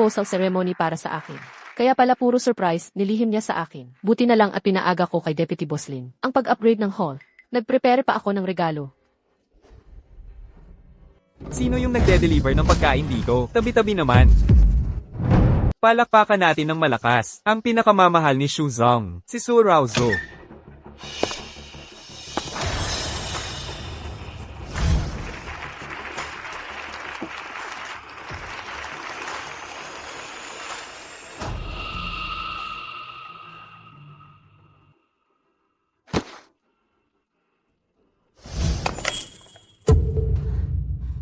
proposal ceremony para sa akin. Kaya pala puro surprise, nilihim niya sa akin. Buti na lang at pinaaga ko kay Deputy Boslin. Ang pag-upgrade ng hall. Nag-prepare pa ako ng regalo. Sino yung nagde-deliver ng pagkain dito? Tabi-tabi naman. Palakpakan natin ng malakas. Ang pinakamamahal ni Shuzong, si Su Raozu.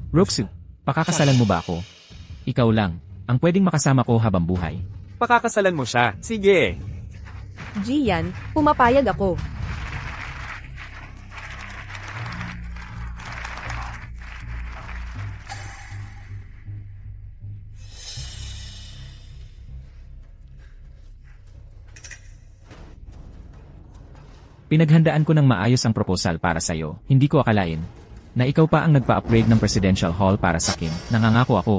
Roxu, pakakasalan mo ba ako? Ikaw lang, ang pwedeng makasama ko habang buhay. Pakakasalan mo siya. Sige. Gian, pumapayag ako. Pinaghandaan ko ng maayos ang proposal para sa'yo. Hindi ko akalain na ikaw pa ang nagpa-upgrade ng Presidential Hall para sa akin. Nangangako ako.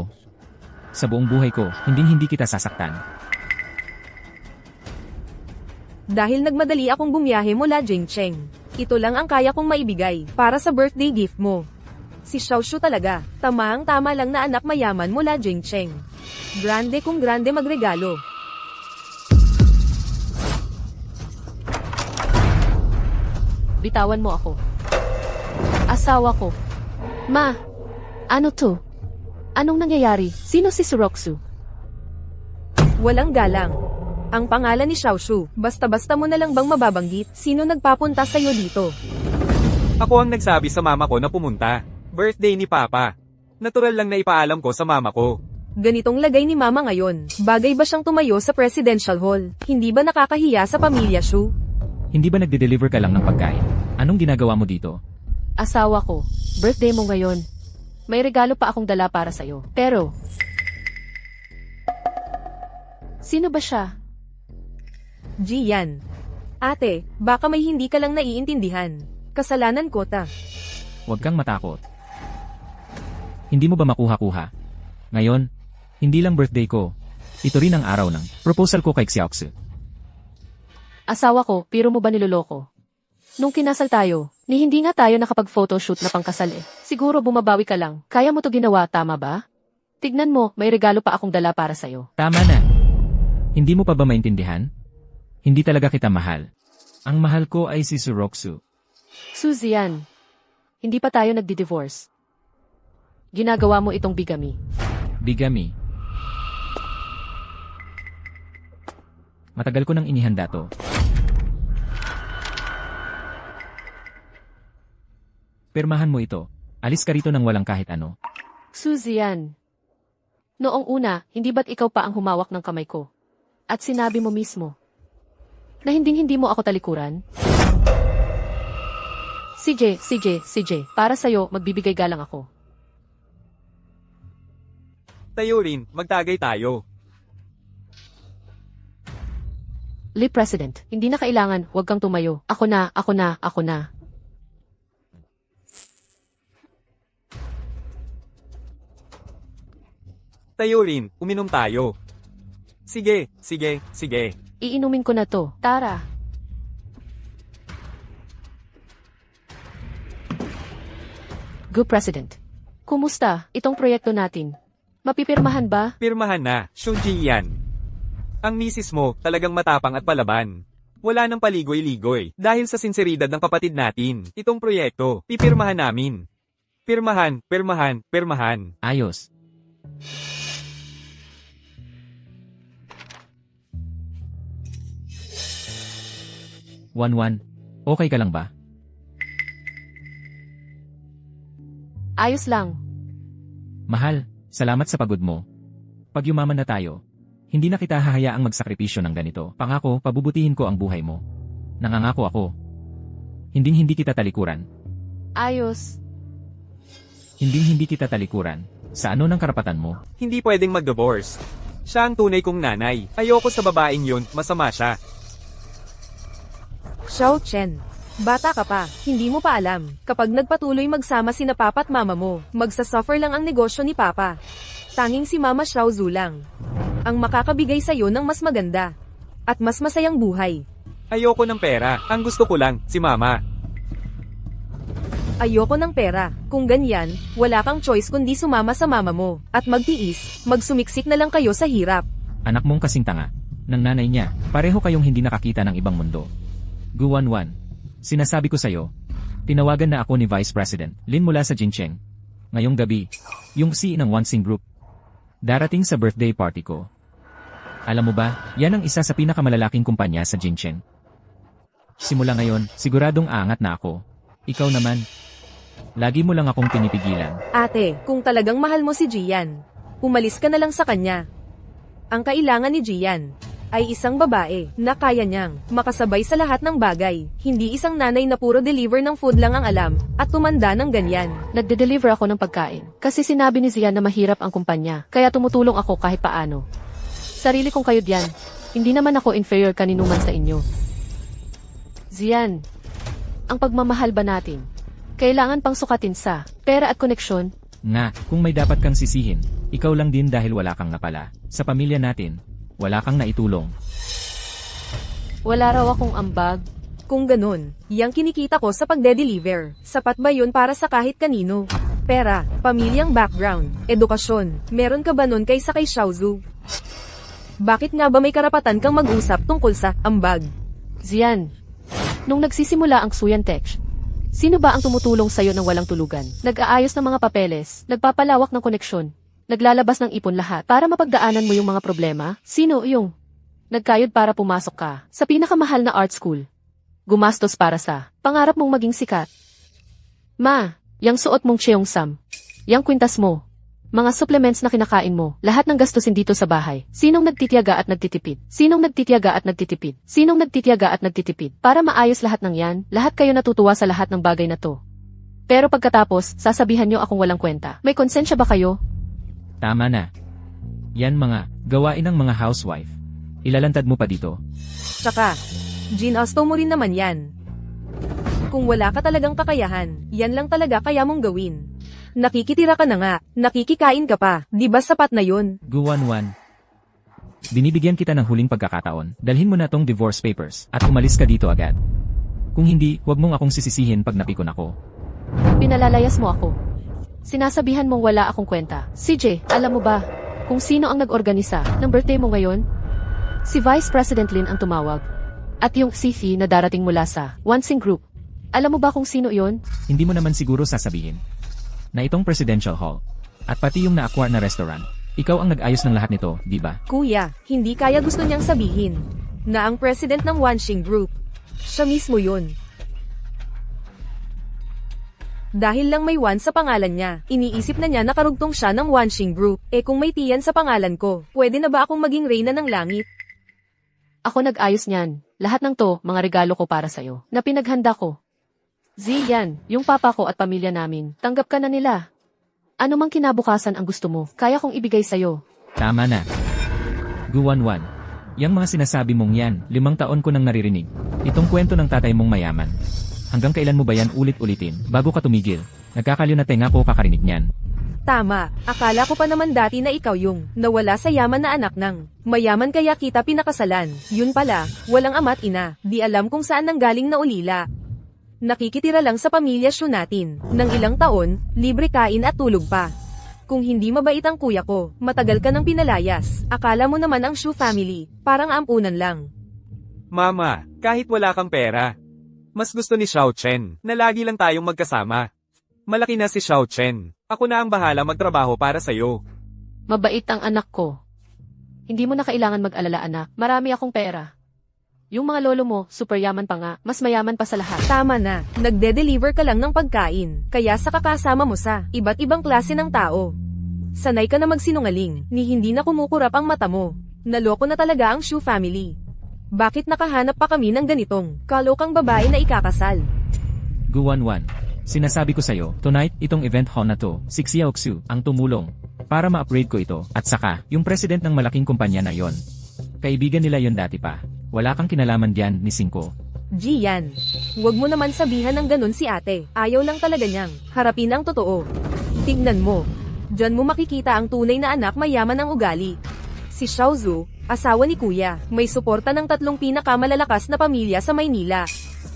Sa buong buhay ko, hindi kita sasaktan. Dahil nagmadali akong bumiyahe mula Jingcheng. Ito lang ang kaya kong maibigay para sa birthday gift mo. Si Xiaoshu talaga, tama lang na anak mayaman mula Jingcheng. Grande kung grande magregalo. Bitawan mo ako. Asawa ko. Ma, ano to? Anong nangyayari? Sino si Roxu? Walang galang. Ang pangalan ni Xiaoshu, basta-basta mo na lang bang mababanggit? Sino nagpapunta sa'yo dito? Ako ang nagsabi sa mama ko na pumunta. Birthday ni Papa. Natural lang na ipaalam ko sa mama ko. Ganitong lagay ni Mama ngayon. Bagay ba siyang tumayo sa Presidential Hall? Hindi ba nakakahiya sa pamilya Shu? Hindi ba nagde-deliver ka lang ng pagkain? Anong ginagawa mo dito? Asawa ko. Birthday mo ngayon. May regalo pa akong dala para sa'yo. Pero, sino ba siya? Gian. Ate, baka may hindi ka lang naiintindihan. Kasalanan ko ta. Huwag kang matakot. Hindi mo ba makuha-kuha? Ngayon, hindi lang birthday ko. Ito rin ang araw ng proposal ko kay Xiaoxu. Asawa ko, pero mo ba niloloko? Nung kinasal tayo, ni hindi nga tayo nakapag-photoshoot na pangkasal eh. Siguro bumabawi ka lang. Kaya mo to ginawa, tama ba? Tignan mo, may regalo pa akong dala para sa'yo. Tama na. Hindi mo pa ba maintindihan? Hindi talaga kita mahal. Ang mahal ko ay si Roxu. Suzian, hindi pa tayo nagdi-divorce. Ginagawa mo itong bigami. Bigami. Matagal ko nang inihanda to. Pirmahan mo ito. Alis ka rito nang walang kahit ano. Suzian, noong una, hindi ba't ikaw pa ang humawak ng kamay ko? At sinabi mo mismo na hindi mo ako talikuran? CJ, para sa'yo, magbibigay galang ako. Tayo rin, magtagay tayo. Lee President, hindi na kailangan, huwag kang tumayo. Ako na. Tayo rin, uminom tayo. Sige. Iinumin ko na to. Tara. Go President. Kumusta? Itong proyekto natin. Mapipirmahan ba? Pirmahan na, Shunji yan. Ang misis mo, talagang matapang at palaban. Wala nang paligoy-ligoy. Dahil sa sinseridad ng kapatid natin, itong proyekto, pipirmahan namin. Pirmahan. Ayos. Wan, okay ka lang ba? Ayos lang. Mahal, salamat sa pagod mo. Pag yumaman na tayo, hindi na kita hahayaang magsakripisyo ng ganito. Pangako, pabubutihin ko ang buhay mo. Nangangako ako. Hindi kita talikuran. Ayos. Hindi kita talikuran. Sa ano ng karapatan mo? Hindi pwedeng mag-divorce. Siya ang tunay kong nanay. Ayoko sa babaeng yun, masama siya. Xiao Chen. Bata ka pa, hindi mo pa alam. Kapag nagpatuloy magsama sina Papa at Mama mo, magsasuffer lang ang negosyo ni Papa. Tanging si Mama Xiaozu lang. ang makakabigay sa'yo ng mas maganda at mas masayang buhay. Ayoko ng pera. Ang gusto ko lang, si mama. Ayoko ng pera. Kung ganyan, wala kang choice kundi sumama sa mama mo at magtiis, magsumiksik na lang kayo sa hirap. Anak mong kasing tanga. Ng nanay niya, pareho kayong hindi nakakita ng ibang mundo. Guwanwan. Sinasabi ko sa'yo, tinawagan na ako ni Vice President Lin mula sa Jincheng. Ngayong gabi, yung CEO ng Wansing Group. Darating sa birthday party ko. Alam mo ba, yan ang isa sa pinakamalalaking kumpanya sa Jincheng. Simula ngayon, siguradong aangat na ako. Ikaw naman. Lagi mo lang akong pinipigilan. Ate, kung talagang mahal mo si Gian, umalis ka na lang sa kanya. Ang kailangan ni Gian ay isang babae na kaya niyang makasabay sa lahat ng bagay, hindi isang nanay na puro deliver ng food lang ang alam at tumanda ng ganyan. Nagde-deliver ako ng pagkain. Kasi sinabi ni Zian na mahirap ang kumpanya, kaya tumutulong ako kahit paano. Sarili kong kayod yan. Hindi naman ako inferior kaninuman sa inyo. Zian, ang pagmamahal ba natin? Kailangan pang sukatin sa pera at koneksyon. Nga, kung may dapat kang sisihin, ikaw lang din dahil wala kang napala. Sa pamilya natin, wala kang naitulong. Wala raw akong ambag. Kung ganun, yang kinikita ko sa pagde-deliver, sapat ba yun para sa kahit kanino? Pera, pamilyang background, edukasyon, meron ka ba nun kaysa kay Xiaozu? Bakit nga ba may karapatan kang mag-usap tungkol sa ambag? Zian, nung nagsisimula ang Suyan Tech, sino ba ang tumutulong sa'yo ng walang tulugan? Nag-aayos ng mga papeles, nagpapalawak ng koneksyon, naglalabas ng ipon lahat para mapagdaanan mo yung mga problema? Sino yung nagkayod para pumasok ka sa pinakamahal na art school? Gumastos para sa pangarap mong maging sikat? Ma, yang suot mong cheongsam, yang kwintas mo, mga supplements na kinakain mo, lahat ng gastusin dito sa bahay. Sinong nagtitiyaga at nagtitipid? Sinong nagtitiyaga at nagtitipid? Sinong nagtitiyaga at nagtitipid? Para maayos lahat ng yan, lahat kayo natutuwa sa lahat ng bagay na to. Pero pagkatapos, sasabihan nyo akong walang kwenta. May konsensya ba kayo? Tama na. Yan mga gawain ng mga housewife. Ilalantad mo pa dito. Tsaka, ginasto mo rin naman yan. Kung wala ka talagang kakayahan, yan lang talaga kaya mong gawin. Nakikitira ka na nga, nakikikain ka pa, di ba sapat na yun? Guwanwan. Binibigyan kita ng huling pagkakataon. Dalhin mo na tong divorce papers at umalis ka dito agad. Kung hindi, huwag mong akong sisisihin pag napikon ako. Pinalalayas mo ako. Sinasabihan mong wala akong kwenta. CJ, alam mo ba kung sino ang nag-organisa ng birthday mo ngayon? Si Vice President Lin ang tumawag. At yung CFI na darating mula sa Wansing Group. Alam mo ba kung sino yon? Hindi mo naman siguro sasabihin na itong presidential hall at pati yung na-acquire na restaurant. Ikaw ang nag-ayos ng lahat nito, di ba? Kuya, hindi kaya gusto niyang sabihin na ang president ng Wansing Group, siya mismo yun. Dahil lang may Wan sa pangalan niya, iniisip na niya nakarugtong siya ng Wansing Group. Eh kung may Tian sa pangalan ko, pwede na ba akong maging reyna ng langit? Ako nag-ayos niyan. Lahat ng to, mga regalo ko para sa'yo, na pinaghanda ko. Zian, yung papa ko at pamilya namin, tanggap ka na nila. Ano mang kinabukasan ang gusto mo, kaya kong ibigay sa'yo. Tama na. Guwanwan. Yang mga sinasabi mong yan, 5 taon ko nang naririnig. Itong kwento ng tatay mong mayaman. Hanggang kailan mo ba yan ulit-ulitin, bago ka tumigil? Nagkakaliw na tenga ko kakarinig niyan. Tama, akala ko pa naman dati na ikaw yung nawala sa yaman na anak ng mayaman kaya kita pinakasalan. Yun pala, walang ama't ina, di alam kung saan nanggaling na ulila. Nakikitira lang sa pamilya siya natin. Nang ilang taon, libre kain at tulog pa. Kung hindi mabait ang kuya ko, matagal ka nang pinalayas. Akala mo naman ang Shu family, parang ampunan lang. Mama, kahit wala kang pera, mas gusto ni Xiao Chen na lagi lang tayong magkasama. Malaki na si Xiao Chen. Ako na ang bahala magtrabaho para sa'yo. Mabait ang anak ko. Hindi mo na kailangan mag-alala anak, marami akong pera. Yung mga lolo mo, super yaman pa nga, mas mayaman pa sa lahat. Tama na, nagde-deliver ka lang ng pagkain, kaya sa kakasama mo sa iba't ibang klase ng tao. Sanay ka na magsinungaling, ni hindi na kumukurap ang mata mo. Naloko na talaga ang Shu family. Bakit nakahanap pa kami ng ganitong kalokang babae na ikakasal? Guwanwan. Sinasabi ko sa'yo, tonight, itong event hall na to, si Xiaoxu, ang tumulong para ma-upgrade ko ito, at saka, yung president ng malaking kumpanya na yon. Kaibigan nila yon dati pa. Wala kang kinalaman diyan ni Cinco. Gian, huwag mo naman sabihan ng ganun si ate. Ayaw lang talaga niyang harapin ang totoo. Tignan mo. Diyan mo makikita ang tunay na anak mayaman ang ugali. Si Xiaozu, asawa ni Kuya, may suporta ng 3 pinakamalalakas na pamilya sa Maynila.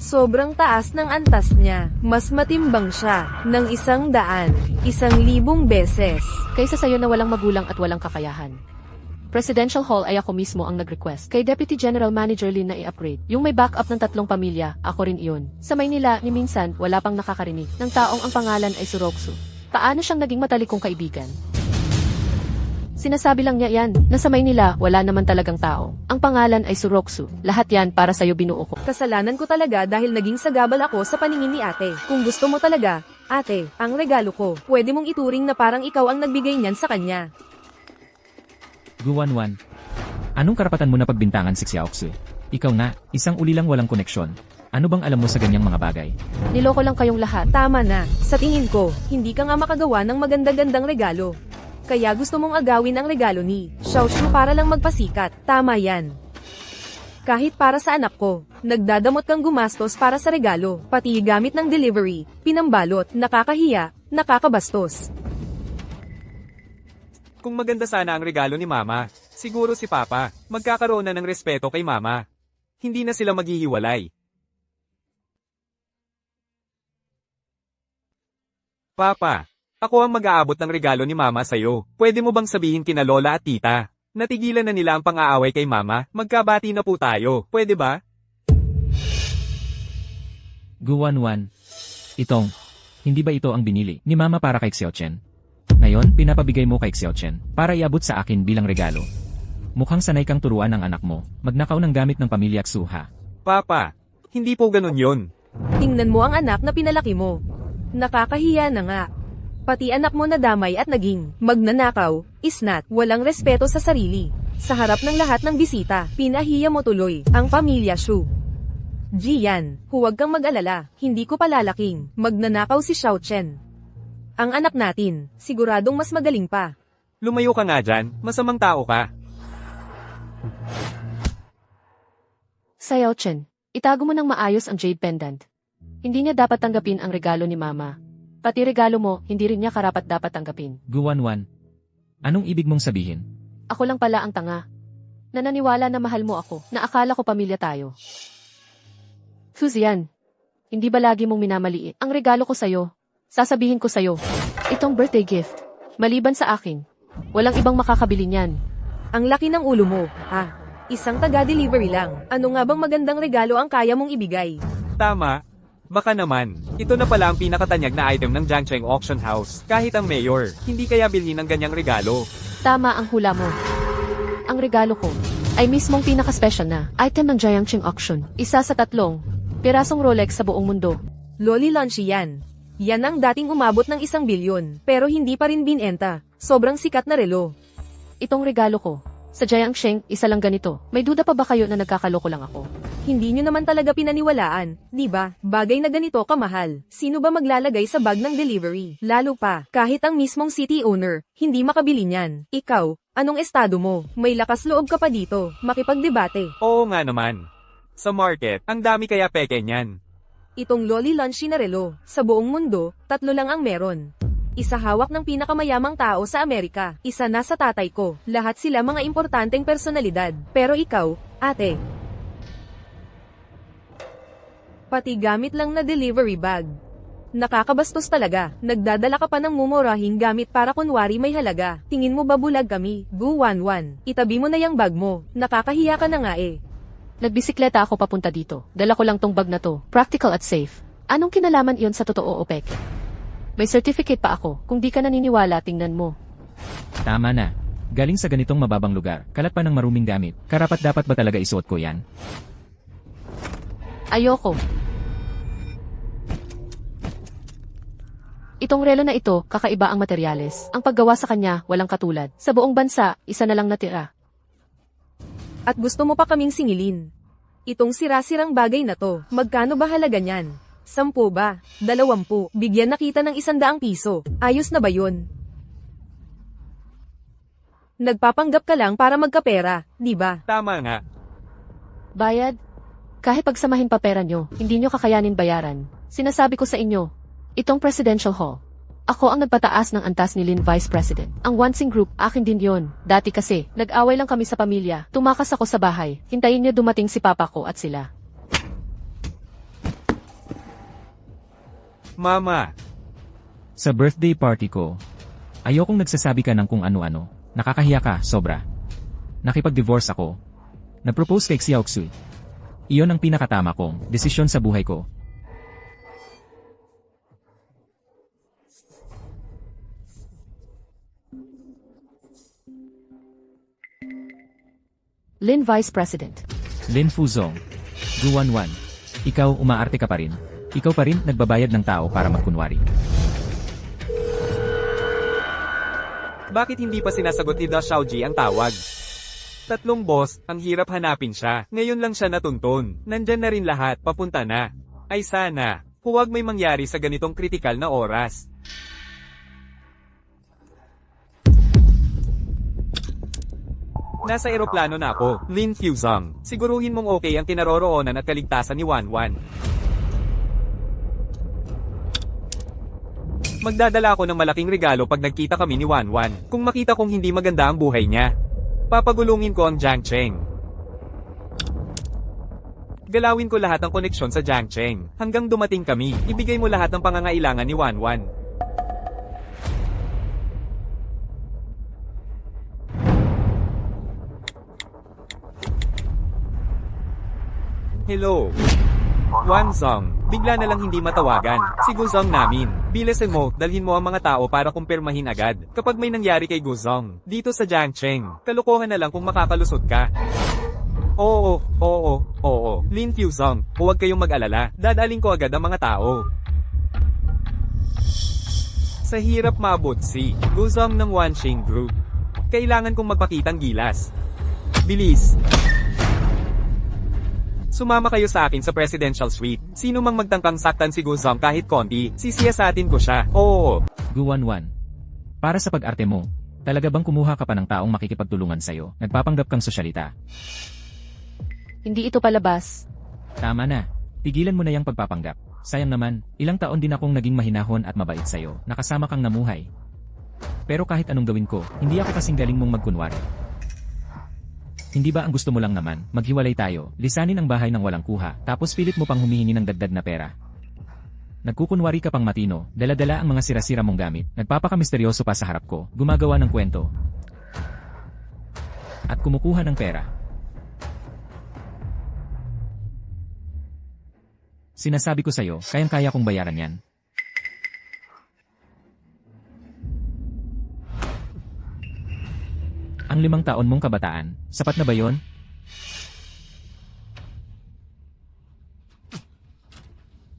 Sobrang taas ng antas niya, mas matimbang siya ng 100, 1,000 beses. Kaysa sa'yo na walang magulang at walang kakayahan. Presidential Hall ay ako mismo ang nag-request kay Deputy General Manager Lin na i-upgrade. Yung may backup ng 3 pamilya, ako rin iyon. Sa Maynila, ni minsan, wala pang nakakarinig ng taong ang pangalan ay Suroksu. Paano siyang naging matalikong kaibigan? Sinasabi lang niya yan, na sa Maynila, wala naman talagang tao. Ang pangalan ay Suroksu. Lahat yan para sa'yo binuo ko. Kasalanan ko talaga dahil naging sagabal ako sa paningin ni ate. Kung gusto mo talaga, ate, ang regalo ko, pwede mong ituring na parang ikaw ang nagbigay niyan sa kanya. Guwanwan. Anong karapatan mo na pagbintangan si Xiaoxu? Ikaw nga, isang uli lang walang koneksyon. Ano bang alam mo sa ganyang mga bagay? Niloko lang kayong lahat. Tama na, sa tingin ko, hindi ka nga makagawa ng maganda-gandang regalo. Kaya gusto mong agawin ang regalo ni Xiaoshu para lang magpasikat. Tama yan. Kahit para sa anak ko, nagdadamot kang gumastos para sa regalo, pati gamit ng delivery, pinambalot, nakakahiya, nakakabastos. Kung maganda sana ang regalo ni Mama, siguro si Papa, magkakaroon na ng respeto kay Mama. Hindi na sila maghihiwalay. Papa, ako ang mag-aabot ng regalo ni Mama sa'yo. Pwede mo bang sabihin kina Lola at Tita? Natigilan na nila ang pang-aaway kay Mama, magkabati na po tayo. Pwede ba? Guwanwan. Itong, hindi ba ito ang binili ni Mama para kay Xiaochen? Ngayon, pinapabigay mo kay Xiaochen para iabot sa akin bilang regalo. Mukhang sanay kang turuan ng anak mo, magnakaw ng gamit ng pamilya Xu ha. Papa, hindi po ganun yon. Tingnan mo ang anak na pinalaki mo. Nakakahiya na nga. Pati anak mo na damay at naging magnanakaw, isnat, walang respeto sa sarili. Sa harap ng lahat ng bisita, pinahiya mo tuloy ang pamilya Xu. Jian, huwag kang mag-alala, hindi ko palalaking magnanakaw si Xiaochen. Ang anak natin, siguradong mas magaling pa. Lumayo ka nga dyan, masamang tao ka. Xiaochen, itago mo ng maayos ang jade pendant. Hindi niya dapat tanggapin ang regalo ni Mama. Pati regalo mo, hindi rin niya karapat-dapat tanggapin. Guwanwan. Anong ibig mong sabihin? Ako lang pala ang tanga. Nananiwala na mahal mo ako, na akala ko pamilya tayo. Suzian, hindi ba lagi mong minamaliit ang regalo ko sa'yo? Sasabihin ko sa'yo, itong birthday gift, maliban sa akin, walang ibang makakabili niyan. Ang laki ng ulo mo, ha? Isang taga-delivery lang. Ano nga bang magandang regalo ang kaya mong ibigay? Tama. Baka naman, ito na pala ang pinakatanyag na item ng Jiangcheng Auction House. Kahit ang mayor, hindi kaya bilhin ng ganyang regalo. Tama ang hula mo. Ang regalo ko ay mismong pinaka-special na item ng Jiangcheng Auction. Isa sa 3 pirasong Rolex sa buong mundo. Loli Lunchi yan. Yan ang dating umabot ng 1 bilyon, pero hindi pa rin binenta. Sobrang sikat na relo. Itong regalo ko, sa Jiangcheng, isa lang ganito. May duda pa ba kayo na nagkakaloko lang ako? Hindi nyo naman talaga pinaniwalaan, di ba? Bagay na ganito kamahal. Sino ba maglalagay sa bag ng delivery? Lalo pa, kahit ang mismong city owner, hindi makabili niyan. Ikaw, anong estado mo? May lakas loob ka pa dito, makipagdebate. Oo nga naman. Sa market, ang dami kaya peke niyan. Itong Loli Lunchi na relo, sa buong mundo, 3 lang ang meron. Isa hawak ng pinakamayamang tao sa Amerika, isa nasa tatay ko, lahat sila mga importanteng personalidad. Pero ikaw, ate, pati gamit lang na delivery bag. Nakakabastos talaga, nagdadala ka pa ng mumurahing gamit para kunwari may halaga. Tingin mo ba bulag kami? Guwanwan, itabi mo na yung bag mo, nakakahiya ka na nga eh. Nagbisikleta ako papunta dito. Dala ko lang tong bag na to. Practical at safe. Anong kinalaman iyon sa totoo o peke? May certificate pa ako. Kung di ka naniniwala, tingnan mo. Tama na. Galing sa ganitong mababang lugar, kalat pa ng maruming gamit. Karapat dapat ba talaga isuot ko yan? Ayoko. Itong relo na ito, kakaiba ang materyales. Ang paggawa sa kanya, walang katulad. Sa buong bansa, isa na lang natira. At gusto mo pa kaming singilin. Itong sira-sirang bagay na to, magkano ba halaga niyan? 10 ba? 20? Bigyan na kita ng 100 piso. Ayos na ba yun? Nagpapanggap ka lang para magkapera, di ba? Tama nga. Bayad? Kahit pagsamahin pa pera nyo, hindi nyo kakayanin bayaran. Sinasabi ko sa inyo, itong Presidential Hall. Ako ang nagpataas ng antas ni Lin Vice President. Ang Wansing Group, akin din yon. Dati kasi, nag-away lang kami sa pamilya. Tumakas ako sa bahay. Hintayin niya dumating si papa ko at sila. Mama, Sa birthday party ko, ayokong nagsasabi ka ng kung ano-ano. Nakakahiya ka, sobra. Nakipag-divorce ako. Nag-propose kay Xiaoxu. Iyon ang pinakatama kong desisyon sa buhay ko. Lin Vice President. Lin Fuzong. Guwanwan. Ikaw, umaarte ka pa rin. Ikaw pa rin nagbabayad ng tao para magkunwari. bakit hindi pa sinasagot ni Da Xiaoji ang tawag? Tatlong boss, ang hirap hanapin siya. Ngayon lang siya natuntun. Nandyan na rin lahat, papunta na. Ay sana, huwag may mangyari sa ganitong kritikal na oras. Nasa eroplano na ako, Lin Fuzong. Siguruhin mong okay ang kinaroroonan at kaligtasan ni Wanwan. Magdadala ako ng malaking regalo pag nagkita kami ni Wanwan. Kung makita kong hindi maganda ang buhay niya, papagulungin ko ang Jiang Cheng. Galawin ko lahat ng koneksyon sa Jiang Cheng. Hanggang dumating kami, ibigay mo lahat ng pangangailangan ni Wanwan. Hello. Wanzong, bigla na lang hindi matawagan. Si Guzong namin. Bilisan mo, dalhin mo ang mga tao para kumpirmahin agad. Kapag may nangyari kay Guzong, dito sa Jiang Cheng, kalokohan na lang kung makakalusot ka. Oo. Lin Fuzong, huwag kayong mag-alala. Dadaling ko agad ang mga tao. Sa hirap maabot si Guzong ng Wanxing Group. Kailangan kong magpakitang gilas. Bilis! Sumama kayo sa akin sa presidential suite. Sino mang magtangkang saktan si Guzong kahit konti, sisiyasatin ko siya. Oo. Guwanwan. Para sa pag-arte mo, talaga bang kumuha ka pa ng taong makikipagtulungan sa'yo? Nagpapanggap kang sosyalita. Hindi ito palabas. Tama na. Tigilan mo na yung pagpapanggap. Sayang naman, ilang taon din akong naging mahinahon at mabait sa'yo. Nakasama kang namuhay. Pero kahit anong gawin ko, hindi ako kasing galing mong magkunwari. Hindi ba ang gusto mo lang naman, maghiwalay tayo, lisanin ang bahay ng walang kuha, tapos pilit mo pang humihingi ng dagdag na pera? Nagkukunwari ka pang matino, dala-dala ang mga sira-sira mong gamit, nagpapakamisteryoso pa sa harap ko, gumagawa ng kwento. At kumukuha ng pera. Sinasabi ko sa'yo, kayang-kaya kong bayaran yan. Ang 5 taon mong kabataan, sapat na ba yon?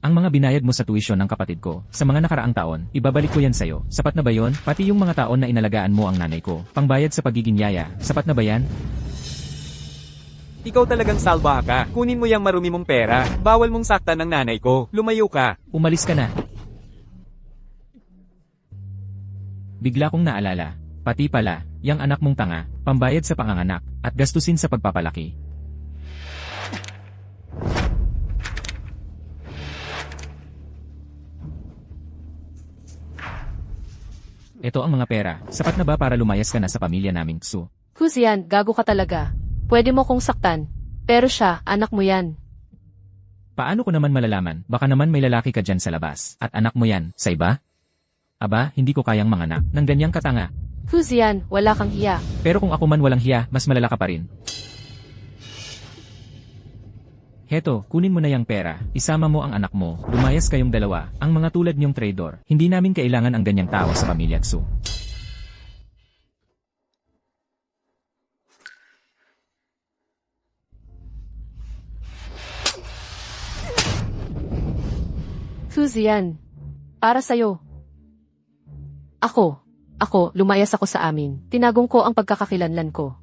Ang mga binayad mo sa tuition ng kapatid ko, sa mga nakaraang taon, ibabalik ko yan sa'yo. Sapat na ba yon? Pati yung mga taon na inalagaan mo ang nanay ko, pangbayad sa pagiging yaya, sapat na ba yan? Ikaw talagang salba ka. Kunin mo yung marumi mong pera. Bawal mong saktan ng nanay ko. Lumayo ka. Umalis ka na. Bigla kong naalala, pati pala, yang anak mong tanga, pambayad sa panganganak, at gastusin sa pagpapalaki. Ito ang mga pera, sapat na ba para lumayas ka na sa pamilya naming Xu? Kuzian, gago ka talaga. Pwede mo kong saktan. Pero siya, anak mo yan. Paano ko naman malalaman, baka naman may lalaki ka dyan sa labas, at anak mo yan, sa iba? Aba, hindi ko kayang manganak, ng ganyang katanga. Kuzian, wala kang hiya. Pero kung ako man walang hiya, mas malala ka pa rin. Heto, kunin mo na yung pera, isama mo ang anak mo, lumayas kayong dalawa, ang mga tulad niyong traidor. Hindi namin kailangan ang ganyang tao sa pamilya Xu. Kuzian, para sa'yo. Ako, lumayas ako sa amin. Tinagong ko ang pagkakakilanlan ko.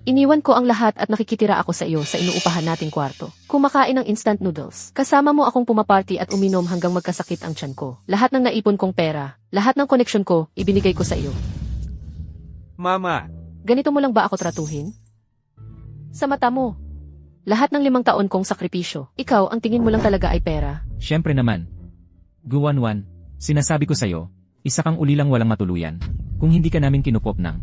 Iniwan ko ang lahat at nakikitira ako sa iyo sa inuupahan nating kwarto. Kumakain ng instant noodles. Kasama mo akong pumaparty at uminom hanggang magkasakit ang tiyan ko. Lahat ng naipon kong pera, lahat ng koneksyon ko, ibinigay ko sa iyo. Mama, Ganito mo lang ba ako tratuhin? Sa mata mo. Lahat ng 5 taon kong sakripisyo, ikaw ang tingin mo lang talaga ay pera. Siyempre naman. Guwanwan, sinasabi ko sa'yo, Isa kang ulilang walang matuluyan. Kung hindi ka namin kinupop ng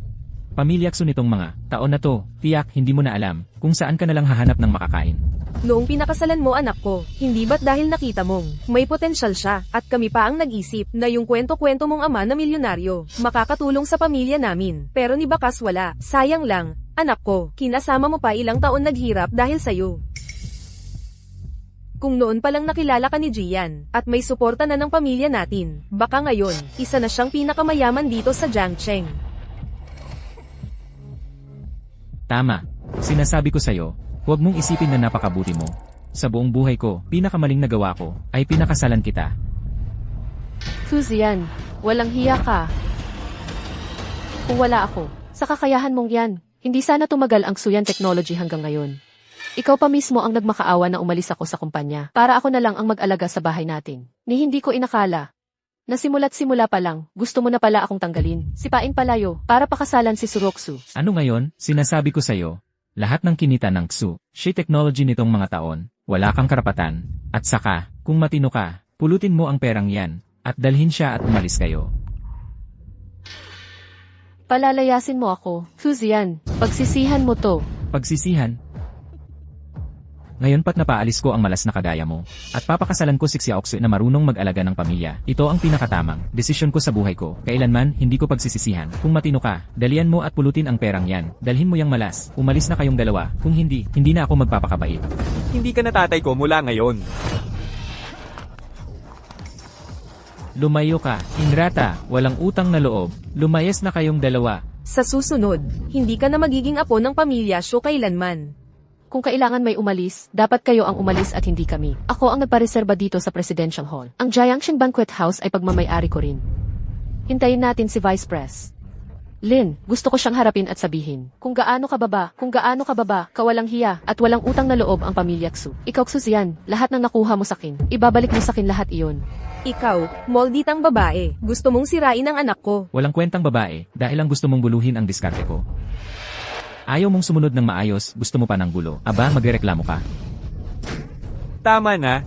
pamilya Xu nitong mga taon na to, tiyak hindi mo na alam kung saan ka nalang hahanap ng makakain. Noong pinakasalan mo anak ko, hindi ba't dahil nakita mong may potensyal siya, at kami pa ang nag-isip na yung kwento-kwento mong ama na milyonaryo, makakatulong sa pamilya namin, pero ni bakas wala, sayang lang, anak ko, kinasama mo pa ilang taon naghirap dahil sa'yo. Kung noon pa lang nakilala ka ni Jian, at may suporta na ng pamilya natin, baka ngayon, isa na siyang pinakamayaman dito sa Jiangcheng. Tama. Sinasabi ko sa'yo, huwag mong isipin na napakabuti mo. Sa buong buhay ko, pinakamaling nagawa ko, ay pinakasalan kita. Suzian, walang hiya ka. Kung wala ako, sa kakayahan mong yan, hindi sana tumagal ang Suyan Technology hanggang ngayon. Ikaw pa mismo ang nagmakaawa na umalis ako sa kumpanya, para ako na lang ang mag-alaga sa bahay natin. Ni hindi ko inakala. Nasimula't simula pa lang, gusto mo na pala akong tanggalin, sipain palayo, para pakasalan si Suroksu. Ano ngayon, sinasabi ko sa'yo, lahat ng kinita ng Xu, Shi Technology nitong mga taon, wala kang karapatan, at saka, kung matino ka, pulutin mo ang perang yan, at dalhin siya at umalis kayo. Palalayasin mo ako, Suzian, pagsisihan mo to. Pagsisihan? Ngayon pat napaalis ko ang malas na kagaya mo, at papakasalan ko si Xiaoxu na marunong mag-alaga ng pamilya. Ito ang pinakatamang desisyon ko sa buhay ko. Kailanman, hindi ko pagsisisihan. Kung matino ka, dalian mo at pulutin ang perang yan. Dalhin mo yang malas. Umalis na kayong dalawa. Kung hindi, hindi na ako magpapakabait. Hindi ka na tatay ko mula ngayon. Lumayo ka, ingrata, walang utang na loob. Lumayas na kayong dalawa. Sa susunod, hindi ka na magiging apo ng pamilya Shu kailanman. Kung kailangan may umalis, dapat kayo ang umalis at hindi kami. Ako ang nagpareserba dito sa Presidential Hall. Ang Jiangxing Banquet House ay pagmamay-ari ko rin. Hintayin natin si Vice Pres. Lin, gusto ko siyang harapin at sabihin, kung gaano kababa, kawalang hiya, at walang utang na loob ang pamilya Xu. Ikaw Suzian, lahat ng nakuha mo sakin, ibabalik mo sakin lahat iyon. Ikaw, molditang babae, gusto mong sirain ang anak ko. Walang kwentang babae, dahil lang gusto mong buluhin ang diskarte ko. Ayaw mong sumunod ng maayos, gusto mo pa ng gulo. Aba, magrereklamo ka. Tama na.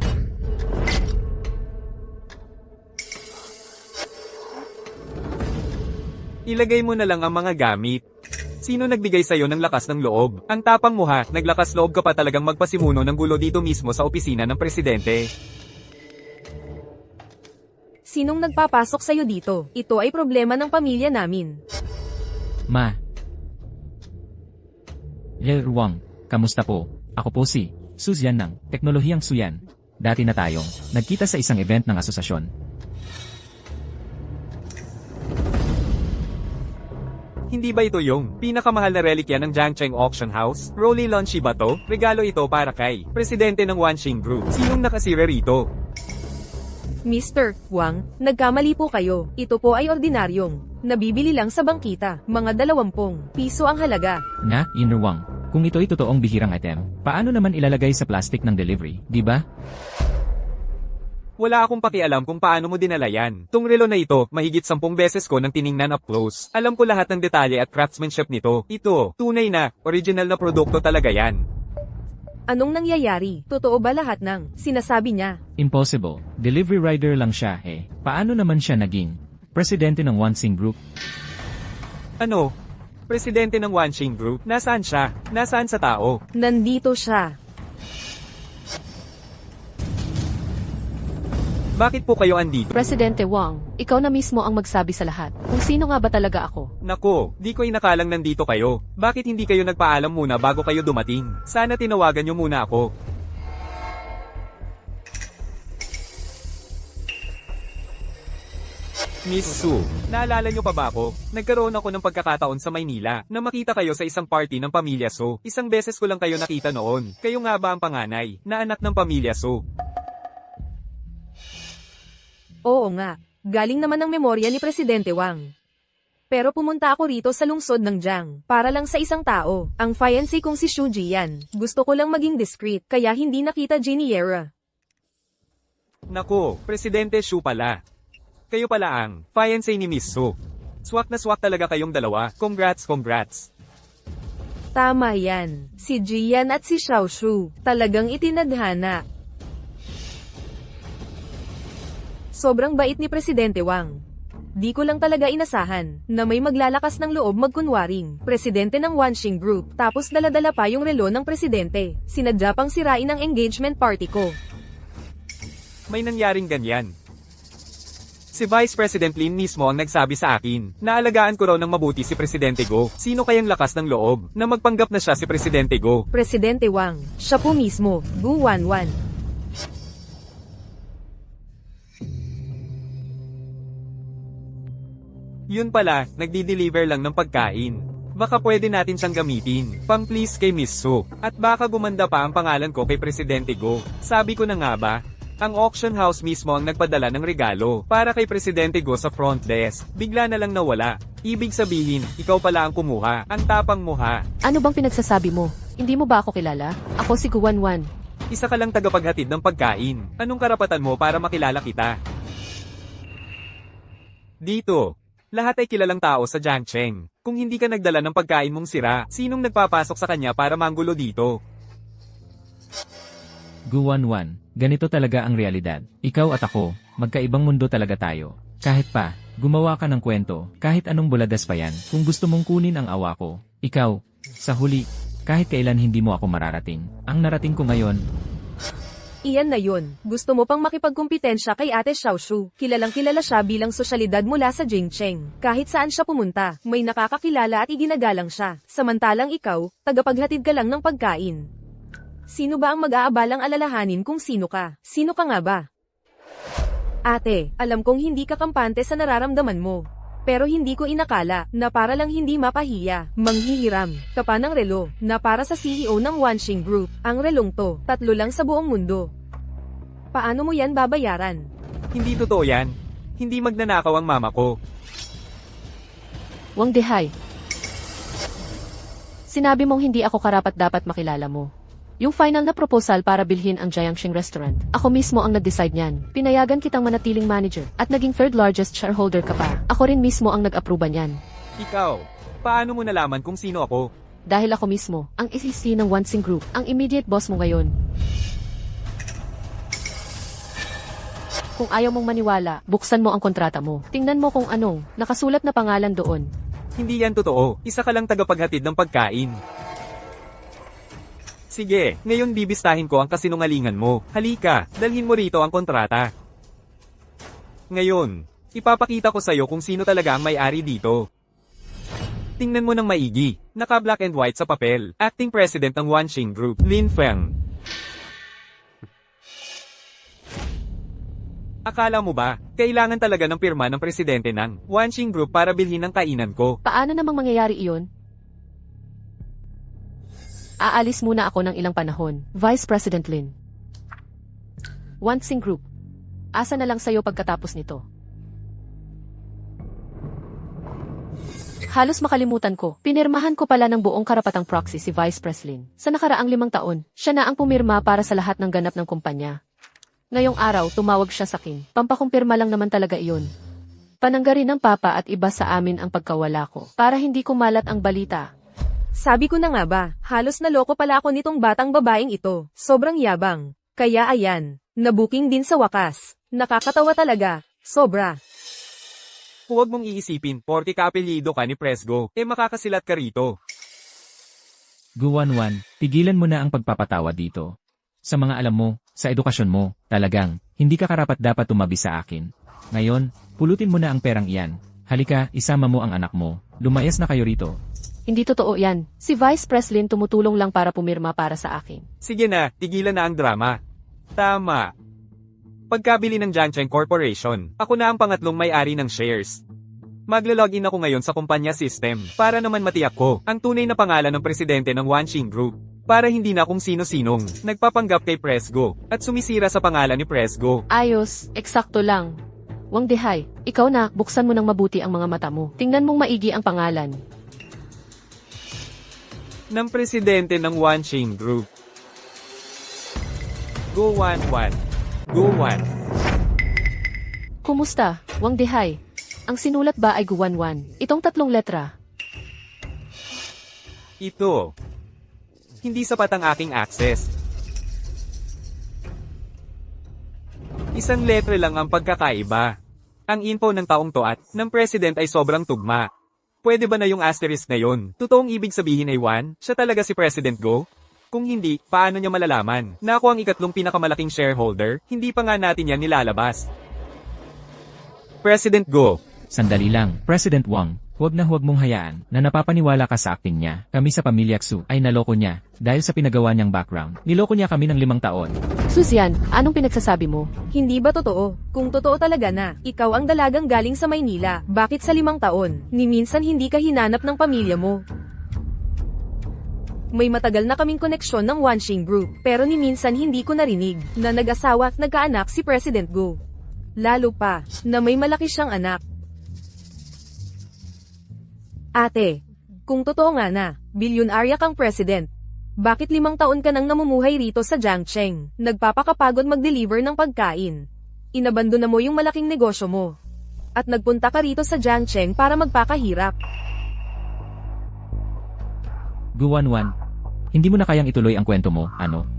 Ilagay mo na lang ang mga gamit. Sino nagbigay sa'yo ng lakas ng loob? Ang tapang mo ha, naglakas loob ka pa talagang magpasimuno ng gulo dito mismo sa opisina ng presidente. Sinong nagpapasok sa'yo dito? Ito ay problema ng pamilya namin. Ma. Wang, kamusta po? Ako po si Suzian ng Teknolohiyang Suyan. Dati na tayong nagkita sa isang event ng asosasyon. Hindi ba ito yung pinakamahal na relikya ng Jiangcheng Auction House? Rolly Lunchi ba to? Regalo ito para kay presidente ng Wanxing Group. Sinong nakasira rito? Mr. Wang, nagkamali po kayo. Ito po ay ordinaryong nabibili lang sa bangkita. Mga 20 piso ang halaga. Na, Wang, kung ito ay totoong bihirang item, paano naman ilalagay sa plastic ng delivery, di ba? Wala akong pakialam kung paano mo dinala yan. Tong relo na ito, mahigit 10 beses ko nang tiningnan up close. Alam ko lahat ng detalye at craftsmanship nito. Ito, tunay na, original na produkto talaga yan. Anong nangyayari? Totoo ba lahat ng sinasabi niya? Impossible. Delivery rider lang siya eh. Paano naman siya naging presidente ng Wanxing Group? Ano? Presidente ng Wanxing Group? Nasaan siya? Nasaan sa tao? Nandito siya. Bakit po kayo andito? Presidente Wang, ikaw na mismo ang magsabi sa lahat. Kung sino nga ba talaga ako? Nako, di ko inakalang nandito kayo. Bakit hindi kayo nagpaalam muna bago kayo dumating? Sana tinawagan nyo muna ako. Miss Su, naalala nyo pa ba ako? Nagkaroon ako ng pagkakataon sa Maynila na makita kayo sa isang party ng pamilya Su. Isang beses ko lang kayo nakita noon. Kayo nga ba ang panganay na anak ng pamilya Su? Oo nga, galing naman ng memorya ni Presidente Wang. Pero pumunta ako rito sa lungsod ng Jiang, para lang sa isang tao, ang fiancé kong si Shu Jian. Gusto ko lang maging discreet, kaya hindi nakita Giniera. Nako, Presidente Shu pala. Kayo pala ang fiancé ni Miss Su. Swak na swak talaga kayong dalawa. Congrats, congrats. Tama yan, si Jian at si Xiaoshu, talagang itinadhana. Sobrang bait ni Presidente Wang. Di ko lang talaga inasahan na may maglalakas ng loob magkunwaring presidente ng Wanxing Group tapos daladala pa yung relo ng presidente. Sinadya pang sirain ang engagement party ko. May nangyaring ganyan. Si Vice President Lin mismo ang nagsabi sa akin na alagaan ko raw ng mabuti si Presidente Go. Sino kayang lakas ng loob na magpanggap na siya si Presidente Go? Presidente Wang, siya po mismo, Gu Wanwan. Yun pala, nagdi-deliver lang ng pagkain. Baka pwede natin siyang gamitin, pang-please kay Miss Su. At baka gumanda pa ang pangalan ko kay Presidente Go. Sabi ko na nga ba? Ang auction house mismo ang nagpadala ng regalo para kay Presidente Go sa front desk. Bigla na lang nawala. Ibig sabihin, ikaw pala ang kumuha. Ang tapang mo ha. Ano bang pinagsasabi mo? Hindi mo ba ako kilala? Ako si Guwanwan. Isa ka lang tagapaghatid ng pagkain. Anong karapatan mo para makilala kita? Dito, lahat ay kilalang tao sa Jiangcheng. Kung hindi ka nagdala ng pagkain mong sira, sinong nagpapasok sa kanya para manggulo dito? Guwanwan, ganito talaga ang realidad. Ikaw at ako, magkaibang mundo talaga tayo. Kahit pa, gumawa ka ng kwento, kahit anong buladas pa yan, kung gusto mong kunin ang awa ko. Ikaw, sa huli, kahit kailan hindi mo ako mararating. Ang narating ko ngayon, Iyan na yun. Gusto mo pang makipagkumpitensya kay Ate Xiaoshu. Kilalang kilala siya bilang sosyalidad mula sa Jingcheng. Kahit saan siya pumunta, may nakakakilala at iginagalang siya. Samantalang ikaw, tagapaghatid ka lang ng pagkain. Sino ba ang mag-aabalang alalahanin kung sino ka? Sino ka nga ba? Ate, alam kong hindi ka kampante sa nararamdaman mo. Pero hindi ko inakala na para lang hindi mapahiya, manghihiram ka pa ng relo na para sa CEO ng Wanxing Group. Ang relong to, 3 lang sa buong mundo. Paano mo yan babayaran? Hindi totoo yan. Hindi magnanakaw ang mama ko. Wang Dehay. Sinabi mong hindi ako karapat-dapat makilala mo. Yung final na proposal para bilhin ang Jiangxing Restaurant, ako mismo ang nag-decide niyan. Pinayagan kitang manatiling manager at naging third largest shareholder ka pa. Ako rin mismo ang nag-aproba niyan. Ikaw, paano mo nalaman kung sino ako? Dahil ako mismo, ang ECC ng Wanxing Group, ang immediate boss mo ngayon. Kung ayaw mong maniwala, buksan mo ang kontrata mo. Tingnan mo kung anong nakasulat na pangalan doon. Hindi yan totoo. Isa ka lang tagapaghatid ng pagkain. Sige, ngayon bibistahin ko ang kasinungalingan mo. Halika, dalhin mo rito ang kontrata. Ngayon, ipapakita ko sa'yo kung sino talaga ang may-ari dito. Tingnan mo ng maigi, naka-black and white sa papel. Acting President ng Wanxing Group, Lin Feng. Akala mo ba, kailangan talaga ng pirma ng presidente ng Wanxing Group para bilhin ang kainan ko? Paano namang mangyayari iyon? Aalis muna ako ng ilang panahon, Vice President Lin. Wanxing Group. Asa na lang sa'yo pagkatapos nito. Halos makalimutan ko, pinirmahan ko pala ng buong karapatang proxy si Vice President. Sa nakaraang 5 taon, siya na ang pumirma para sa lahat ng ganap ng kumpanya. Ngayong araw, tumawag siya sa akin. Pampakumpirma lang naman talaga iyon. Pananggarin ng papa at iba sa amin ang pagkawala ko, para hindi kumalat ang balita. Sabi ko na nga ba, halos naloko pala ako nitong batang babaeng ito. Sobrang yabang. Kaya ayan, nabuking din sa wakas. Nakakatawa talaga. Sobra. Huwag mong iisipin, porke kaapelyido ka ni Presgo, makakasilat ka rito. Guwanwan, tigilan mo na ang pagpapatawa dito. Sa mga alam mo, sa edukasyon mo, talagang, hindi ka karapat-dapat tumabi sa akin. Ngayon, pulutin mo na ang perang iyan. Halika, isama mo ang anak mo. Lumayas na kayo rito. Hindi totoo yan. Si Vice President tumutulong lang para pumirma para sa akin. Sige na, tigilan na ang drama. Tama. Pagkabili ng Jiangcheng Corporation, ako na ang pangatlong may-ari ng shares. Maglo-login ako ngayon sa kumpanya system, para naman matiyak ko ang tunay na pangalan ng presidente ng Wanxing Group. Para hindi na kung sino-sinong nagpapanggap kay Presgo, at sumisira sa pangalan ni Presgo. Ayos, eksakto lang. Wang Dehay, ikaw na, buksan mo ng mabuti ang mga mata mo. Tingnan mong maigi ang pangalan Ng presidente ng Wanxing Group. Go Wanwan. Go Wan. Kumusta, Wang Dehay? Ang sinulat ba ay Guwanwan? Itong 3 letra. Ito. Hindi sapat ang aking access. Isang letra lang ang pagkakaiba. Ang info ng taong to at ng president ay sobrang tugma. Pwede ba na yung asterisk na yon? Totoong ibig sabihin ay siya talaga si President Go? Kung hindi, paano niya malalaman na ako ang ikatlong pinakamalaking shareholder? Hindi pa nga natin yan nilalabas. President Go. Sandali lang, President Wang, huwag mong hayaan na napapaniwala ka sa acting niya. Kami sa pamilya Xu ay naloko niya dahil sa pinagawa niyang background. Niloko niya kami ng 5 taon. Susian, anong pinagsasabi mo? Hindi ba totoo? Kung totoo talaga na, ikaw ang dalagang galing sa Maynila, bakit sa 5 taon, ni minsan hindi ka hinanap ng pamilya mo? May matagal na kaming koneksyon ng Wanxing Group, pero ni minsan hindi ko narinig na nag-asawa at nagkaanak si President Go. Lalo pa, na may malaki siyang anak. Ate, kung totoo nga na, bilyonarya kang president, bakit 5 taon ka nang namumuhay rito sa Jiangcheng, nagpapakapagod mag-deliver ng pagkain? Inabandona mo yung malaking negosyo mo. At nagpunta ka rito sa Jiangcheng para magpakahirap. Guwanwan, hindi mo na kayang ituloy ang kwento mo, ano?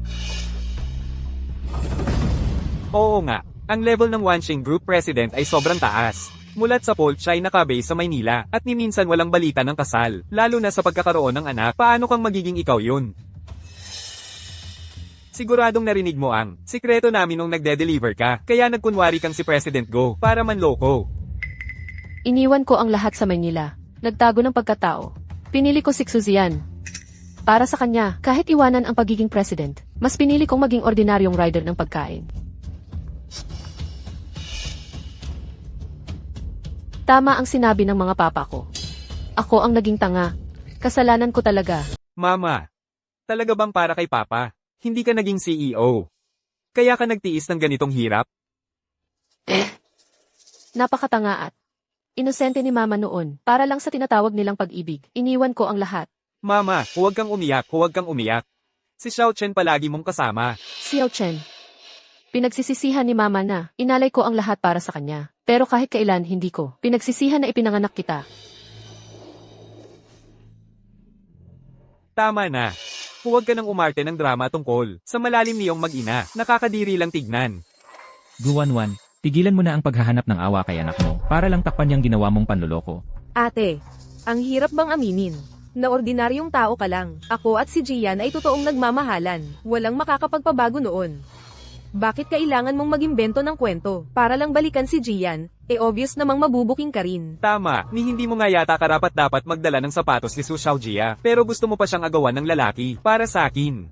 Oo nga, ang level ng Wanxing Group President ay sobrang taas. Mulat sa poll siya ay nakabase sa Maynila, at ni minsan walang balita ng kasal, lalo na sa pagkakaroon ng anak. Paano kang magiging ikaw yun? Siguradong narinig mo ang sikreto namin nung nagde-deliver ka, kaya nagkunwari kang si President Go, para manloko. Iniwan ko ang lahat sa Manila. Nagtago ng pagkatao. Pinili ko si Xuzian. Para sa kanya, kahit iwanan ang pagiging president, mas pinili kong maging ordinaryong rider ng pagkain. Tama ang sinabi ng mga papa ko. Ako ang naging tanga. Kasalanan ko talaga. Mama, talaga bang para kay Papa? Hindi ka naging CEO. Kaya ka nagtiis ng ganitong hirap? Napakatanga at inosente ni Mama noon. Para lang sa tinatawag nilang pag-ibig, iniwan ko ang lahat. Mama, huwag kang umiyak, huwag kang umiyak. Si Xiao Chen palagi mong kasama. Xiao Chen. Pinagsisisihan ni Mama na inalay ko ang lahat para sa kanya. Pero kahit kailan hindi ko pinagsisihan na ipinanganak kita. Tama na. Huwag ka nang umarte ng drama tungkol sa malalim niyong mag-ina. Nakakadiri lang tignan. Guwanwan, tigilan mo na ang paghahanap ng awa kay anak mo para lang takpan niyang ginawa mong panloloko. Ate, ang hirap bang aminin na ordinaryong tao ka lang? Ako at si Jian ay totoong nagmamahalan. Walang makakapagpabago noon. Bakit kailangan mong mag-imbento ng kwento para lang balikan si Jian? Obvious namang mabubuking ka rin. Tama, ni hindi mo nga yata karapat-dapat magdala ng sapatos ni Su Xiaojia, pero gusto mo pa siyang agawan ng lalaki, para sa akin.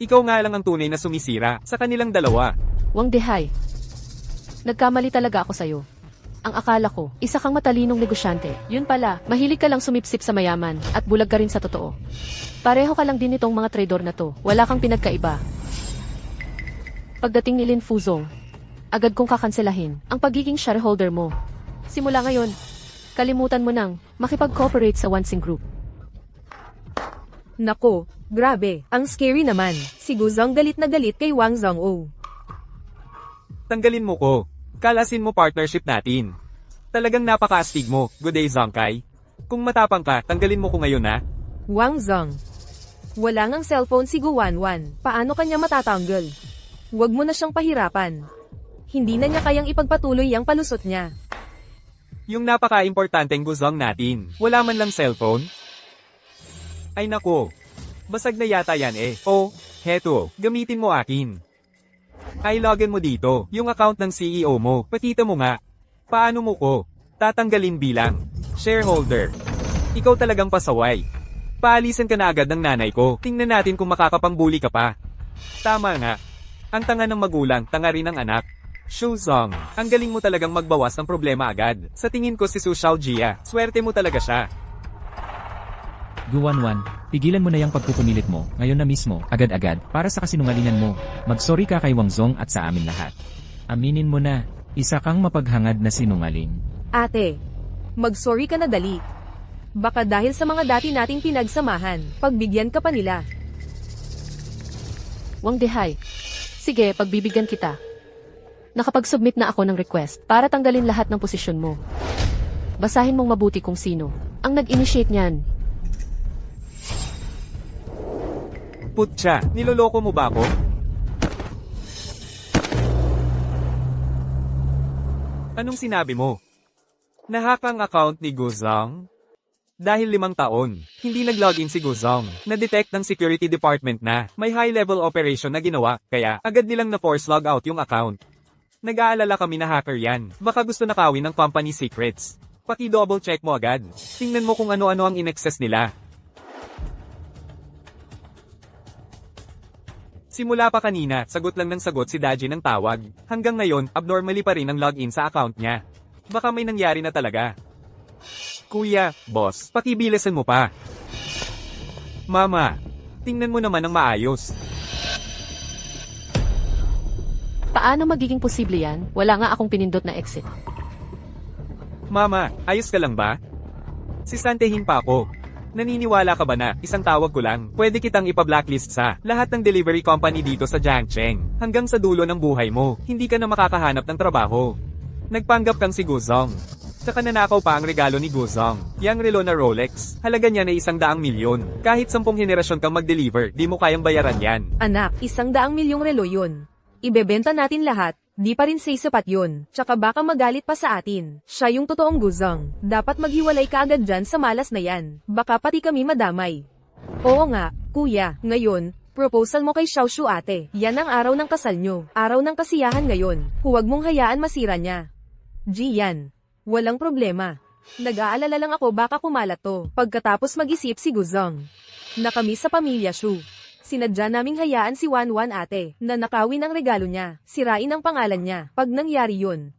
Ikaw nga lang ang tunay na sumisira sa kanilang dalawa. Wang Dehay. Nagkamali talaga ako sa'yo. Ang akala ko, isa kang matalinong negosyante. Yun pala, mahilig ka lang sumipsip sa mayaman, at bulag ka rin sa totoo. Pareho ka lang din nitong mga traidor na to. Wala kang pinagkaiba. Pagdating ni Lin Fuzong, agad kong kakanselahin ang pagiging shareholder mo. Simula ngayon, kalimutan mo nang makipag-cooperate sa Wanxing Group. Nako, grabe, ang scary naman. Si Guzong galit na galit kay Wang Zhong'o. Tanggalin mo ko. Kalasin mo partnership natin. Talagang napaka-astig mo, good day Zhongkai. Kung matapang ka, tanggalin mo ko ngayon na. Wang Zhong. Wala ngang cellphone si Guwanwan. Paano kanya matatanggal? Huwag mo na siyang pahirapan. Hindi na niya kayang ipagpatuloy ang palusot niya. Yung napaka-importanteng guzong natin, wala man lang cellphone? Ay nako. Basag na yata yan eh. Oh, heto, gamitin mo akin. Ay login mo dito, yung account ng CEO mo, patita mo nga. Paano mo ko tatanggalin bilang shareholder? Ikaw talagang pasaway. Paalisan ka na agad ng nanay ko, tingnan natin kung makakapangbuli ka pa. Tama nga. Ang tanga ng magulang, tanga rin ng anak. Xu Zong, ang galing mo talagang magbawas ng problema agad. Sa tingin ko si Su Xiaojia, swerte mo talaga siya. Guwanwan, pigilan mo na yung pagpupumilit mo, ngayon na mismo, agad-agad, para sa kasinungalingan mo. Mag-sorry ka kay Wang Zong at sa amin lahat. Aminin mo na, isa kang mapaghangad na sinungaling. Ate, mag-sorry ka na dali. Baka dahil sa mga dati nating pinagsamahan, pagbigyan ka pa nila. Wang Dehay. Sige, pagbibigyan kita. Nakapag-submit na ako ng request para tanggalin lahat ng posisyon mo. Basahin mong mabuti kung sino ang nag-initiate niyan. Putya, niloloko mo ba ako? Anong sinabi mo? Nahack ang account ni Guzong? Dahil 5 taon, hindi nag-login si Guzong. Na-detect ng security department na may high-level operation na ginawa, kaya agad nilang na-force logout yung account. Nag-aalala kami na hacker yan. Baka gusto nakawin ng company secrets. Paki-double check mo agad. Tingnan mo kung ano-ano ang in-access nila. Simula pa kanina, sagot lang ng sagot si Daji ng tawag. Hanggang ngayon, abnormally pa rin ang login sa account niya. Baka may nangyari na talaga. Kuya, boss, pakibilisan mo pa. Mama, tingnan mo naman ang maayos. Paano magiging posible yan? Wala nga akong pinindot na exit. Mama, ayos ka lang ba? Sisantehin pa ako. Naniniwala ka ba na, isang tawag ko lang, pwede kitang ipa-blacklist sa lahat ng delivery company dito sa Jiangcheng. Hanggang sa dulo ng buhay mo, hindi ka na makakahanap ng trabaho. Nagpanggap kang si Guzong. Tsaka nanakaw pa ang regalo ni Guzong. Yang relo na Rolex, halaga niya na 100 milyon. Kahit 10 henerasyon kang mag-deliver, di mo kayang bayaran yan. Anak, 100 milyong relo yun. Ibebenta natin lahat, di pa rin sapat yun. Tsaka baka magalit pa sa atin. Siya yung totoong Guzong. Dapat maghiwalay ka agad dyan sa malas na yan. Baka pati kami madamay. Oo nga, kuya, ngayon, proposal mo kay Xiaoshu ate. Yan ang araw ng kasal nyo. Araw ng kasiyahan ngayon. Huwag mong hayaan masira niya. Gian. Walang problema. Nag-aalala lang ako baka kumalat to. Pagkatapos mag-isip si Guzong na kami sa pamilya Shu. Sinadya naming hayaan si Wanwan ate na nakawin ang regalo niya. Sirain ang pangalan niya. Pag nangyari yun,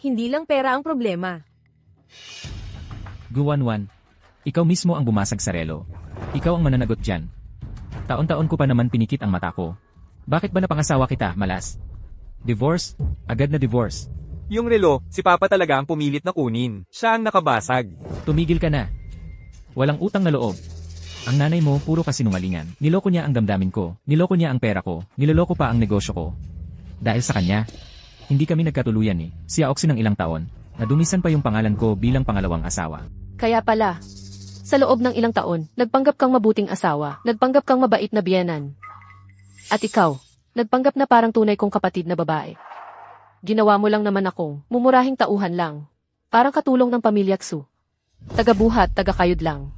hindi lang pera ang problema. Guwanwan, ikaw mismo ang bumasag sa relo. Ikaw ang mananagot dyan. Taon-taon ko pa naman pinikit ang mata ko. Bakit ba napangasawa kita, malas? Divorce? Agad na divorce. Yung relo, si Papa talaga ang pumilit na kunin. Siya ang nakabasag. Tumigil ka na. Walang utang na loob. Ang nanay mo, puro kasinungalingan. Niloko niya ang damdamin ko. Niloko niya ang pera ko. Niloloko pa ang negosyo ko. Dahil sa kanya, hindi kami nagkatuluyan eh. Si Aoxin ng ilang taon. Nadumisan pa yung pangalan ko bilang pangalawang asawa. Kaya pala, sa loob ng ilang taon, nagpanggap kang mabuting asawa, nagpanggap kang mabait na biyenan. At ikaw, nagpanggap na parang tunay kong kapatid na babae. Ginawa mo lang naman akong mumurahing tauhan lang. Parang katulong ng pamilya Xu. Taga-buhat, taga-kayod lang.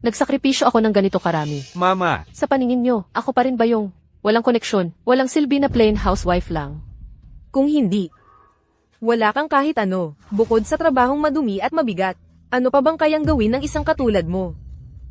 Nagsakripisyo ako ng ganito karami. Mama, Sa paningin nyo, ako pa rin ba yung walang koneksyon, walang silbi na plain housewife lang? Kung hindi, wala kang kahit ano, bukod sa trabahong madumi at mabigat. Ano pa bang kayang gawin ng isang katulad mo?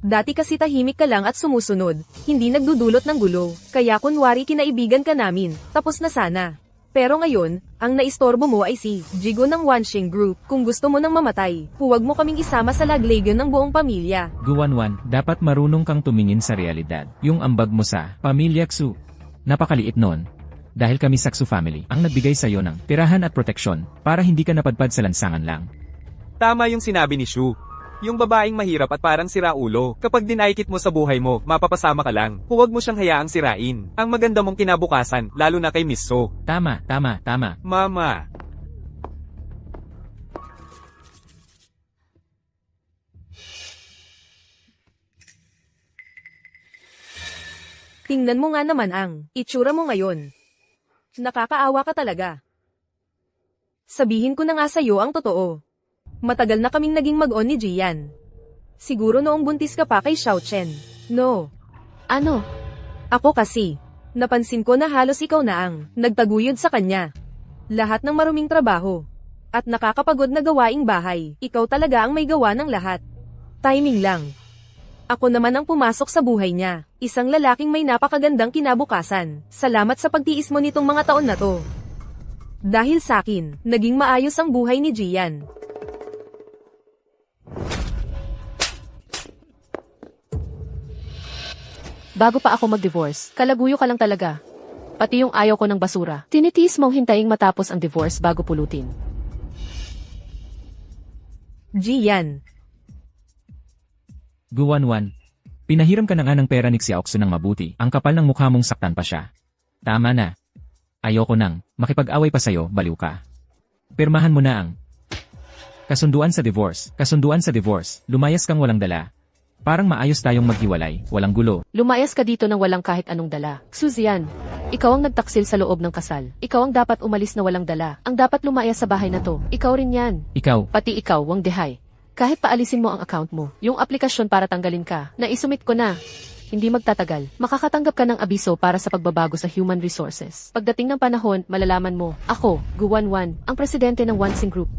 Dati kasi tahimik ka lang at sumusunod, hindi nagdudulot ng gulo, kaya kunwari kinaibigan ka namin, tapos na sana. Pero ngayon, ang naistorbo mo ay si Jigo ng Wanxing Group. Kung gusto mo nang mamatay, huwag mo kaming isama sa laglegyon ng buong pamilya. Guwanwan, dapat marunong kang tumingin sa realidad. Yung ambag mo sa pamilya Xu. Napakaliit nun. Dahil kami sa Xu family ang nagbigay sa'yo ng tirahan at proteksyon para hindi ka napadpad sa lansangan lang. tama yung sinabi ni Shu. Yung babaeng mahirap at parang siraulo, kapag dinaikit mo sa buhay mo, mapapasama ka lang. Huwag mo siyang hayaang sirain. Ang maganda mong kinabukasan, lalo na kay Miss So. Tama. Mama. Tingnan mo nga naman ang itsura mo ngayon. Nakakaawa ka talaga. Sabihin ko na nga sa'yo ang totoo. Matagal na kaming naging mag-on ni Jian. Siguro noong buntis ka pa kay Xiao Chen. No. Ano? Ako kasi. Napansin ko na halos ikaw na ang nagtaguyod sa kanya. Lahat ng maruming trabaho. At nakakapagod na gawaing bahay. Ikaw talaga ang may gawa ng lahat. Timing lang. Ako naman ang pumasok sa buhay niya. Isang lalaking may napakagandang kinabukasan. Salamat sa pagtiis mo nitong mga taon na to. Dahil sakin, naging maayos ang buhay ni Jian. Bago pa ako mag-divorce, kalaguyo ka lang talaga. Pati yung ayaw ko ng basura. Tinitiis mong hintayin matapos ang divorce bago pulutin. Jian. Guwanwan, pinahiram ka na nga ng pera ni Xiaoxu ng mabuti. Ang kapal ng mukha mong saktan pa siya. Tama na. Ayoko nang makipag-away pa sa'yo, baliw ka. Pirmahan mo na ang kasunduan sa divorce. Lumayas kang walang dala. Parang maayos tayong maghiwalay, walang gulo. Lumayas ka dito nang walang kahit anong dala. Suzian, ikaw ang nagtaksil sa loob ng kasal. Ikaw ang dapat umalis na walang dala. Ang dapat lumayas sa bahay na to. Ikaw rin yan. Ikaw, Pati ikaw, Wang Dehay. Kahit paalisin mo ang account mo, yung aplikasyon para tanggalin ka, naisumit ko na. Hindi magtatagal. Makakatanggap ka ng abiso para sa pagbabago sa human resources. Pagdating ng panahon, malalaman mo, ako, Guwanwan, ang presidente ng Wansing Group.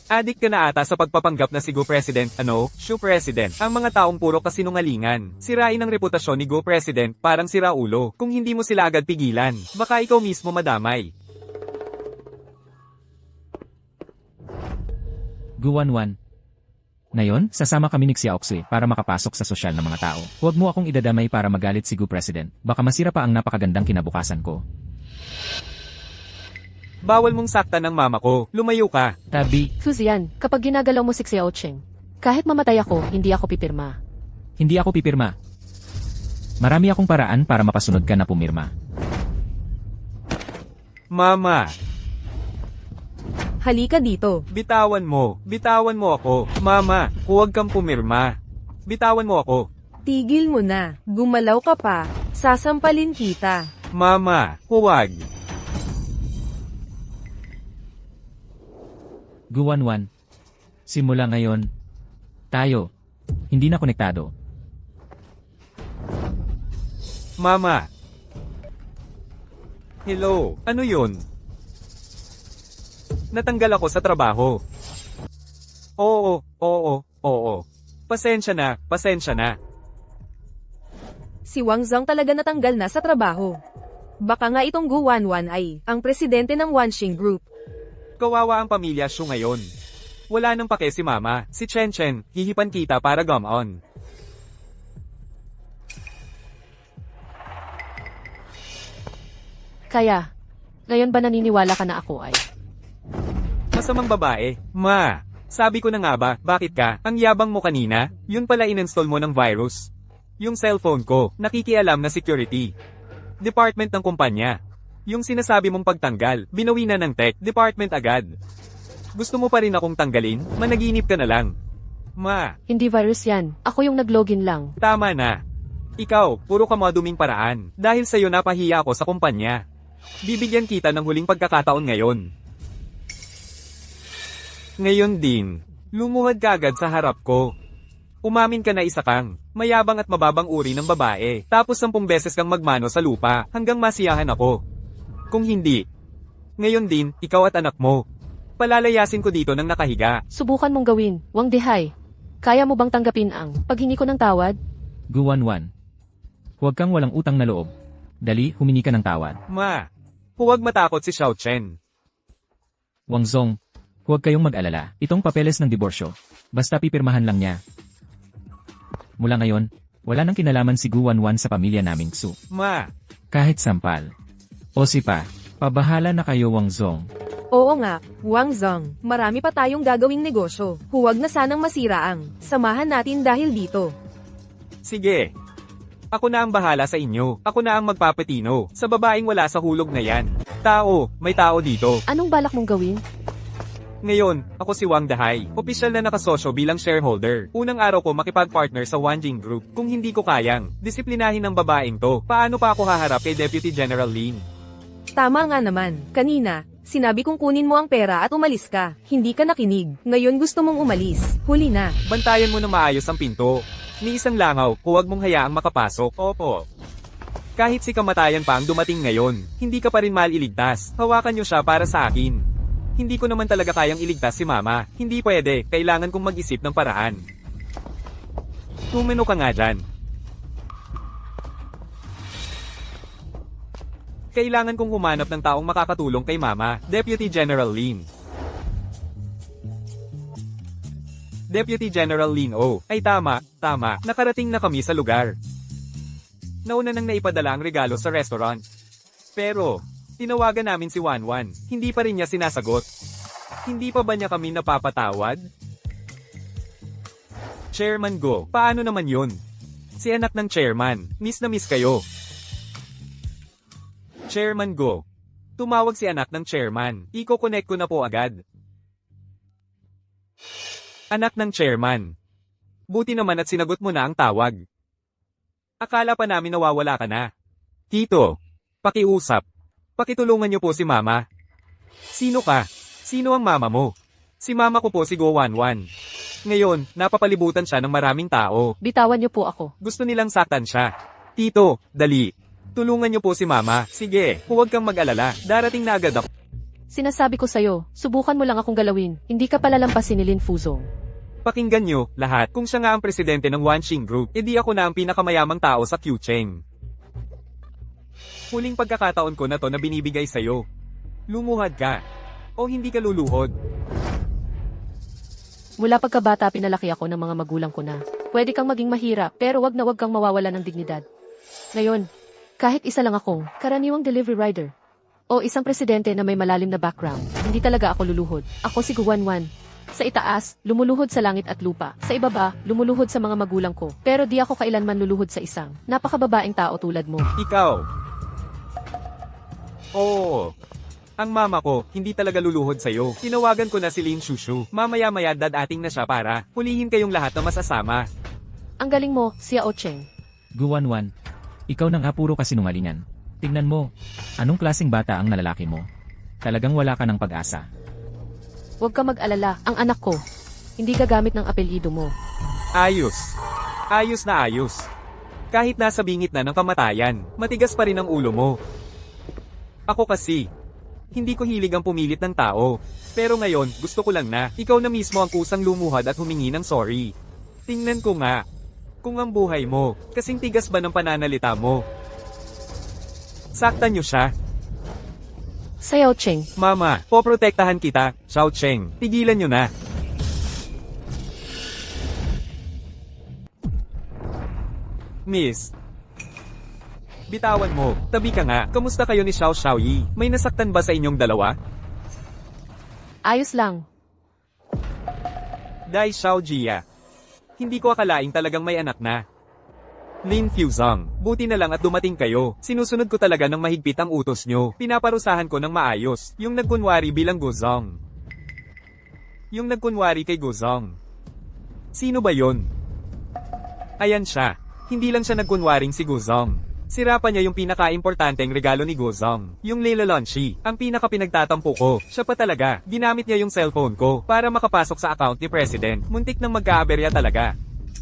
Adik ka na ata sa pagpapanggap na si Go President, Shu President. Ang mga taong puro kasinungalingan. Sirain ang reputasyon ni Go President, parang sira ulo. Kung hindi mo sila agad pigilan, baka ikaw mismo madamay. Guwanwan. Ngayon, sasama kami ni Xiaoxui para makapasok sa sosyal ng mga tao. Huwag mo akong idadamay para magalit si Gu President. Baka masira pa ang napakagandang kinabukasan ko. Bawal mong saktan ng mama ko. Lumayo ka. Tabi, Suzian, kapag ginagalaw mo si Xiao Cheng, kahit mamatay ako, hindi ako pipirma. hindi ako pipirma. Marami akong paraan para mapasunod ka na pumirma. Mama, Halika dito. bitawan mo. Bitawan mo ako. Mama, huwag kang pumirma. Bitawan mo ako. Tigil mo na. Gumalaw ka pa. Sasampalin kita. Mama, huwag. Guwanwan. Simula ngayon, tayo, hindi na konektado. Mama. Hello, ano yun? Natanggal ako sa trabaho. Oo. Pasensya na, pasensya na. Si Wang Zhang talaga natanggal na sa trabaho. Baka nga itong Gu Wanwan ay ang presidente ng Wanxing Group. Kawawa ang pamilya Shu ngayon. Wala nang pake si mama, si Chen Chen, hihipan kita para gumon. Kaya, ngayon ba naniniwala ka na ako ay? Masamang babae, ma. Sabi ko na nga ba, bakit ka? Ang yabang mo kanina, yun pala in-install mo ng virus. Yung cellphone ko, nakikialam na security. Department ng kumpanya. Yung sinasabi mong pagtanggal, binawi na ng tech department agad. Gusto mo pa rin akong tanggalin? Managinip ka na lang. Ma, Hindi virus yan. Ako yung naglogin lang. tama na. Ikaw, puro ka maduming paraan. Dahil sa'yo napahiya ako sa kumpanya. Bibigyan kita ng huling pagkakataon ngayon. Ngayon din, lumuhad ka agad sa harap ko. Umamin ka na isa kang mayabang at mababang uri ng babae. Tapos 10 beses kang magmano sa lupa hanggang masiyahan ako. Kung hindi, ngayon din, ikaw at anak mo. Palalayasin ko dito ng nakahiga. Subukan mong gawin, Wang Dehay. Kaya mo bang tanggapin ang paghingi ko ng tawad? Guwanwan. Huwag kang walang utang na loob. Dali, humingi ka ng tawad. Ma, huwag matakot si Xiao Chen. Wang Zong, huwag kayong mag-alala. Itong papeles ng diborsyo. Basta pipirmahan lang niya. Mula ngayon, wala nang kinalaman si Guwanwan sa pamilya naming Su. Ma, Kahit sampal. O sipa, pabahala na kayo Wang Zong. Oo nga, Wang Zhang. Marami pa tayong gagawing negosyo. Huwag na sanang masira ang samahan natin dahil dito. sige. Ako na ang bahala sa inyo. Ako na ang magpapatino. Sa babaeng wala sa hulog na yan. Tao, may tao dito. Anong balak mong gawin? Ngayon, ako si Wang Dehay. Opisyal na nakasosyo bilang shareholder. Unang araw ko makipag-partner sa Wanjing Group. Kung hindi ko kayang, disiplinahin ng babaeng to. Paano pa ako haharap kay Deputy General Lin? Tama nga naman. Kanina, sinabi kong kunin mo ang pera at umalis ka. Hindi ka nakinig. Ngayon gusto mong umalis. Huli na. Bantayan mo na maayos ang pinto. Ni isang langaw, huwag mong hayaang makapasok. Opo. Kahit si kamatayan pa ang dumating ngayon, hindi ka pa rin maliligtas. Hawakan niyo siya para sa akin. Hindi ko naman talaga kayang iligtas si mama. Hindi pwede, kailangan kong mag-isip ng paraan. Tumino ka nga dyan. Kailangan kong humanap ng taong makakatulong kay mama, Deputy General Lin. Deputy General Lin O. Ay tama, nakarating na kami sa lugar. Nauna nang naipadala ang regalo sa restaurant. Pero, tinawagan namin si Wanwan, hindi pa rin niya sinasagot. Hindi pa ba niya kami napapatawad? Chairman Go, paano naman yun? Si anak ng chairman, miss na miss kayo. Chairman Go, tumawag si anak ng chairman, iko-connect ko na po agad. Anak ng chairman. Buti naman at sinagot mo na ang tawag. Akala pa namin nawawala ka na. Tito, pakiusap. Pakitulungan niyo po si Mama. Sino ka? Sino ang mama mo? Si Mama ko po si Go11. Ngayon, napapalibutan siya ng maraming tao. Bitawan niyo po ako. Gusto nilang saktan siya. Tito, dali. Tulungan niyo po si Mama. Sige, huwag kang mag-alala. Darating na agad ako. Sinasabi ko sa'yo, subukan mo lang akong galawin. Hindi ka palalampasin ni Lin Fuzong. Pakinggan niyo, lahat. Kung siya nga ang presidente ng Wanxing Group, edi ako na ang pinakamayamang tao sa Q-Cheng. Huling pagkakataon ko na to na binibigay sa'yo. Lumuhad ka. O hindi ka luluhod. Mula pagkabata pinalaki ako ng mga magulang ko na. Pwede kang maging mahirap, pero wag na wag kang mawawala ng dignidad. Ngayon, kahit isa lang akong karaniwang delivery rider, o isang presidente na may malalim na background, hindi talaga ako luluhod. Ako si Guwanwan. Sa itaas, lumuluhod sa langit at lupa. Sa ibaba, lumuluhod sa mga magulang ko. Pero di ako kailanman luluhod sa isang napakababaeng tao tulad mo. Ikaw. Oo. Ang mama ko, hindi talaga luluhod sa'yo. Tinawagan ko na si Lin Shushu. Mamaya-maya dadating na siya para hulihin kayong lahat na masasama. Ang galing mo, Xiao Cheng. Guwanwan, ikaw nang apuro kasinungalingan. Tingnan mo, anong klaseng bata ang nalalaki mo? Talagang wala ka ng pag-asa. Huwag ka mag-alala, ang anak ko. Hindi gagamit ng apelyido mo. Ayos. Ayos na ayos. Kahit nasa bingit na ng kamatayan, matigas pa rin ang ulo mo. Ako kasi, hindi ko hilig ang pumilit ng tao. Pero ngayon, gusto ko lang na, ikaw na mismo ang kusang lumuhad at humingi ng sorry. Tingnan ko nga, kung ang buhay mo, kasing tigas ba ng pananalita mo? Saktan niyo siya. Xiao Cheng, Mama, poprotektahan kita, Xiao Cheng. Tigilan niyo na. Miss, bitawan mo. Tabi ka nga. Kamusta kayo ni Xiao Xiaoyi? May nasaktan ba sa inyong dalawa? ayos lang. Dai Xiao Jia. Hindi ko akalaing talagang may anak na. Lin Fuzong, buti na lang at dumating kayo. Sinusunod ko talaga ng mahigpit ang utos nyo. Pinaparusahan ko ng maayos. Yung nagkunwari bilang Gozong. Yung nagkunwari kay Gozong. Sino ba yon? Ayan siya. Hindi lang siya nagkunwaring si Gozong. Sirapan niya yung pinaka-importanteng regalo ni Gozong. Yung Lela Lonshi. Ang pinaka-pinagtatampo ko. Siya pa talaga. Ginamit niya yung cellphone ko para makapasok sa account ni President. Muntik nang magkaaberya talaga.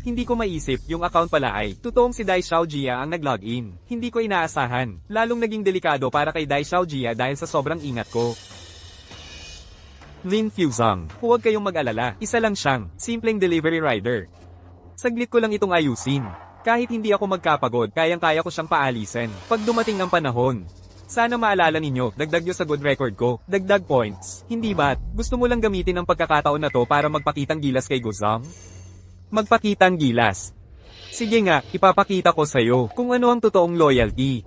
Hindi ko maisip, yung account pala ay, totoong si Dai Xiaojia ang nag-login. Hindi ko inaasahan. Lalong naging delikado para kay Dai Xiaojia dahil sa sobrang ingat ko. Lin Fuzong, huwag kayong mag-alala. Isa lang siyang, simpleng delivery rider. Saglit ko lang itong ayusin. Kahit hindi ako magkapagod, kayang-kaya ko siyang paalisin. Pag dumating ang panahon. Sana maalala ninyo, dagdag nyo sa good record ko, dagdag points. Hindi ba't, gusto mo lang gamitin ang pagkakataon na to para magpakitang gilas kay Gozong? Magpakitang gilas. Sige nga, ipapakita ko sa'yo kung ano ang totoong loyalty.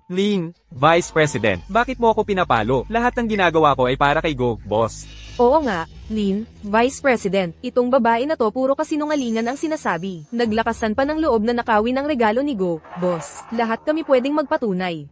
Lin, Vice President, bakit mo ako pinapalo? Lahat ng ginagawa ko ay para kay Go, boss. Oo nga, Lin, Vice President, itong babae na to puro kasinungalingan ang sinasabi. Naglakasan pa ng loob na nakawin ang regalo ni Go, boss. Lahat kami pwedeng magpatunay.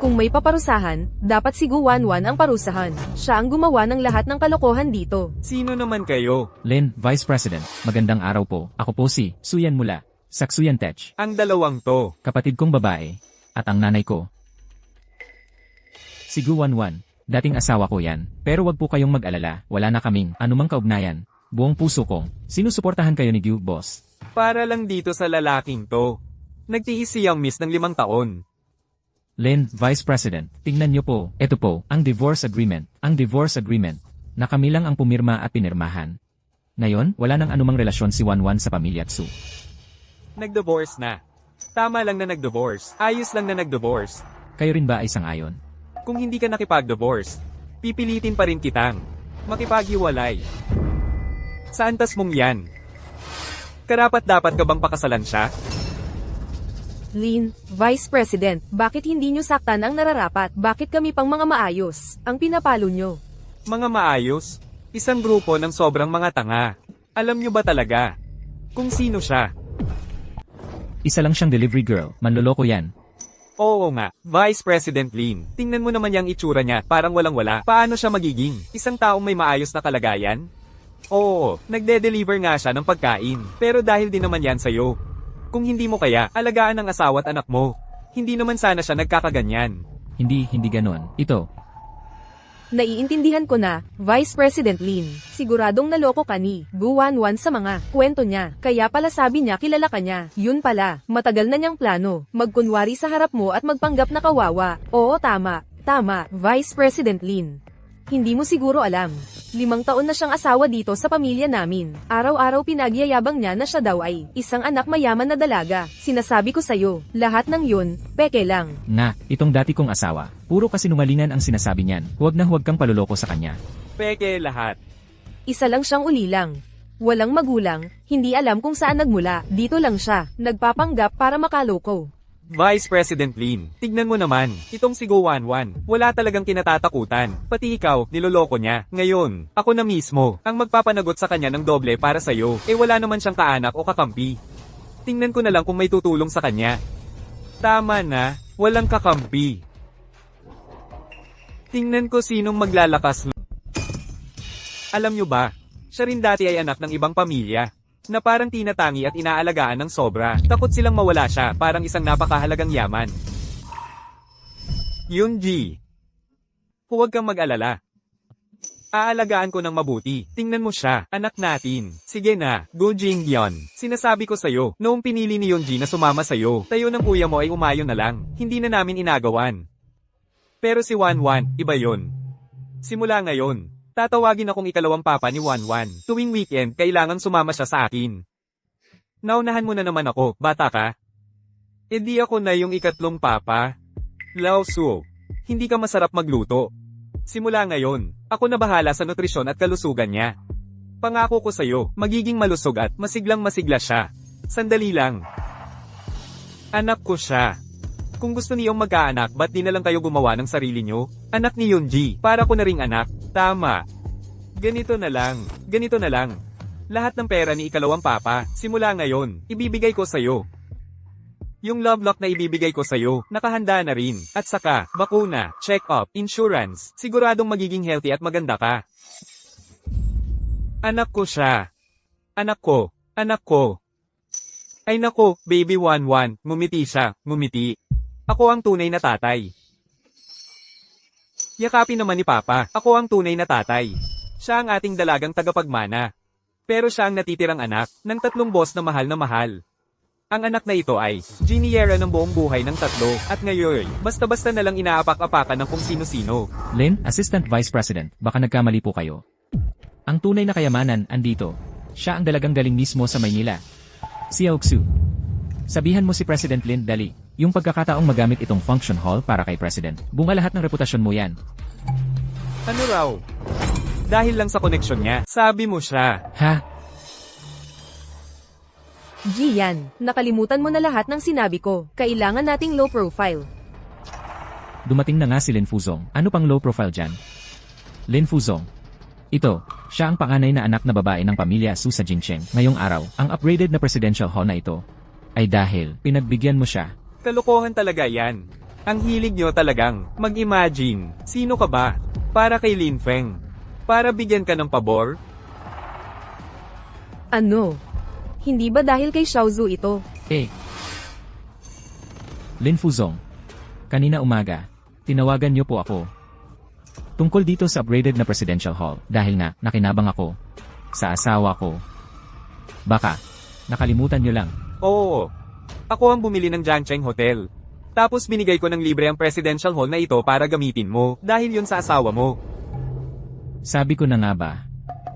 Kung may paparusahan, dapat si Guwanwan ang parusahan. Siya ang gumawa ng lahat ng kalokohan dito. Sino naman kayo? Lin, Vice President, magandang araw po. Ako po si Suyan mula, Saksuyan Tech. Ang dalawang to. Kapatid kong babae, at ang nanay ko. Si Guwanwan, dating asawa ko yan. Pero wag po kayong mag-alala, wala na kaming anumang kaugnayan. Buong puso kong, sinusuportahan kayo ni Gu, boss. Para lang dito sa lalaking to. Nagtiis siyang miss ng 5 taon. Lin, Vice President, tingnan niyo po, ito po, ang divorce agreement. Ang divorce agreement, na kami lang ang pumirma at pinirmahan. Ngayon, wala nang anumang relasyon si Wanwan sa pamilya Tsu. Nag-divorce na. Tama lang na nag-divorce. Ayos lang na nag-divorce. Kayo rin ba ay sangayon? Kung hindi ka nakipag-divorce, pipilitin pa rin kitang makipaghiwalay. Sa antas mong yan? Karapat-dapat ka bang pakasalan siya? Lin, Vice President, bakit hindi nyo saktan ang nararapat? Bakit kami pang mga maayos? Ang pinapalo nyo. Mga maayos? Isang grupo ng sobrang mga tanga. Alam nyo ba talaga kung sino siya? Isa lang siyang delivery girl, manloloko yan. Oo nga, Vice President Lin. Tingnan mo naman yung itsura niya, parang walang-wala. Paano siya magiging isang taong may maayos na kalagayan? Oo, nagde-deliver nga siya ng pagkain. Pero dahil din naman yan sa'yo. Kung hindi mo kaya, alagaan ang asawa at anak mo. Hindi naman sana siya nagkakaganyan. Hindi ganon. Ito, Naiintindihan ko na, Vice President Lin. Siguradong naloko ka ni Guwanwan sa mga kwento niya. Kaya pala sabi niya kilala ka niya. Yun pala, matagal na niyang plano. Magkunwari sa harap mo at magpanggap na kawawa. Oo tama, Vice President Lin. Hindi mo siguro alam. 5 taon na siyang asawa dito sa pamilya namin. Araw-araw pinagyayabang niya na siya daw ay isang anak mayaman na dalaga. Sinasabi ko sa'yo, lahat ng yun, peke lang. na, itong dati kong asawa. Puro kasinungalingan ang sinasabi niyan. Huwag na huwag kang paluloko sa kanya. Peke lahat. Isa lang siyang ulilang. Walang magulang, hindi alam kung saan nagmula. Dito lang siya, nagpapanggap para makaloko. Vice President Lin, tignan mo naman, itong si Guwanwan, wala talagang kinatatakutan. Pati ikaw, niloloko niya. Ngayon, ako na mismo, ang magpapanagot sa kanya ng doble para sa'yo. Wala naman siyang kaanak o kakampi. Tingnan ko na lang kung may tutulong sa kanya. Tama na, walang kakampi. Tingnan ko sinong maglalakas. Alam nyo ba, siya rin dati ay anak ng ibang pamilya. Na parang tinatangi at inaalagaan ng sobra. Takot silang mawala siya, parang isang napakahalagang yaman. Yun G. Huwag kang mag-alala. Aalagaan ko ng mabuti. Tingnan mo siya, anak natin. Sige na, go Jingyeon. Sinasabi ko sa'yo, noong pinili ni Yonji na sumama sa'yo, tayo ng kuya mo ay umayon na lang. Hindi na namin inagawan. Pero si Wanwan, iba yun. Simula ngayon, tatawagin akong ikalawang papa ni Wanwan. Tuwing weekend, kailangan sumama siya sa akin. Naunahan mo na naman ako, bata ka. Di ako na yung ikatlong papa. Lao Su, hindi ka masarap magluto. Simula ngayon, ako na bahala sa nutrisyon at kalusugan niya. Pangako ko sa'yo, magiging malusog at masiglang masigla siya. Sandali lang. Anak ko siya. Kung gusto niyong magkaanak, ba't di na lang kayo gumawa ng sarili niyo? Anak ni Yonji, para ko na ring anak. Tama. Ganito na lang. Lahat ng pera ni ikalawang papa, simula ngayon, ibibigay ko sa'yo. Yung love lock na ibibigay ko sa'yo, nakahanda na rin. At saka, bakuna, check-up, insurance, siguradong magiging healthy at maganda ka. Anak ko siya. Anak ko. Ay nako, baby Wanwan, ngumiti siya, ngumiti. Ako ang tunay na tatay. Yakapin naman ni Papa, ako ang tunay na tatay. Siya ang ating dalagang tagapagmana. Pero siya ang natitirang anak, ng 3 boss na mahal na mahal. Ang anak na ito ay, giniyera ng buong buhay ng 3, at ngayon, basta-basta na lang inaapak-apakan ng kung sino-sino. Lin, Assistant Vice President, baka nagkamali po kayo. Ang tunay na kayamanan, andito. Siya ang dalagang galing mismo sa Maynila. Si Aoksu. Sabihan mo si President Lin, dali. Yung pagkakataong magamit itong function hall para kay President. Bunga lahat ng reputasyon mo yan. Ano raw? Dahil lang sa koneksyon niya, sabi mo siya. Ha? Gian, nakalimutan mo na lahat ng sinabi ko. Kailangan nating low profile. Dumating na nga si Lin Fuzong. Ano pang low profile dyan? Lin Fuzong. Ito, siya ang panganay na anak na babae ng pamilya Su sa Jingcheng. Ngayong araw, ang upgraded na presidential hall na ito ay dahil pinagbigyan mo siya. Kalokohan talaga yan. Ang hilig nyo talagang mag-imagine. Sino ka ba? Para kay Lin Feng. Para bigyan ka ng pabor? Ano? Hindi ba dahil kay Xiaozu ito? Lin Fuzong. Kanina umaga, tinawagan niyo po ako. Tungkol dito sa upgraded na presidential hall dahil na nakinabang ako sa asawa ko. Baka, nakalimutan niyo lang. Oo. Ako ang bumili ng Jiangcheng Hotel. Tapos binigay ko ng libre ang presidential hall na ito para gamitin mo dahil yun sa asawa mo. Sabi ko na nga ba?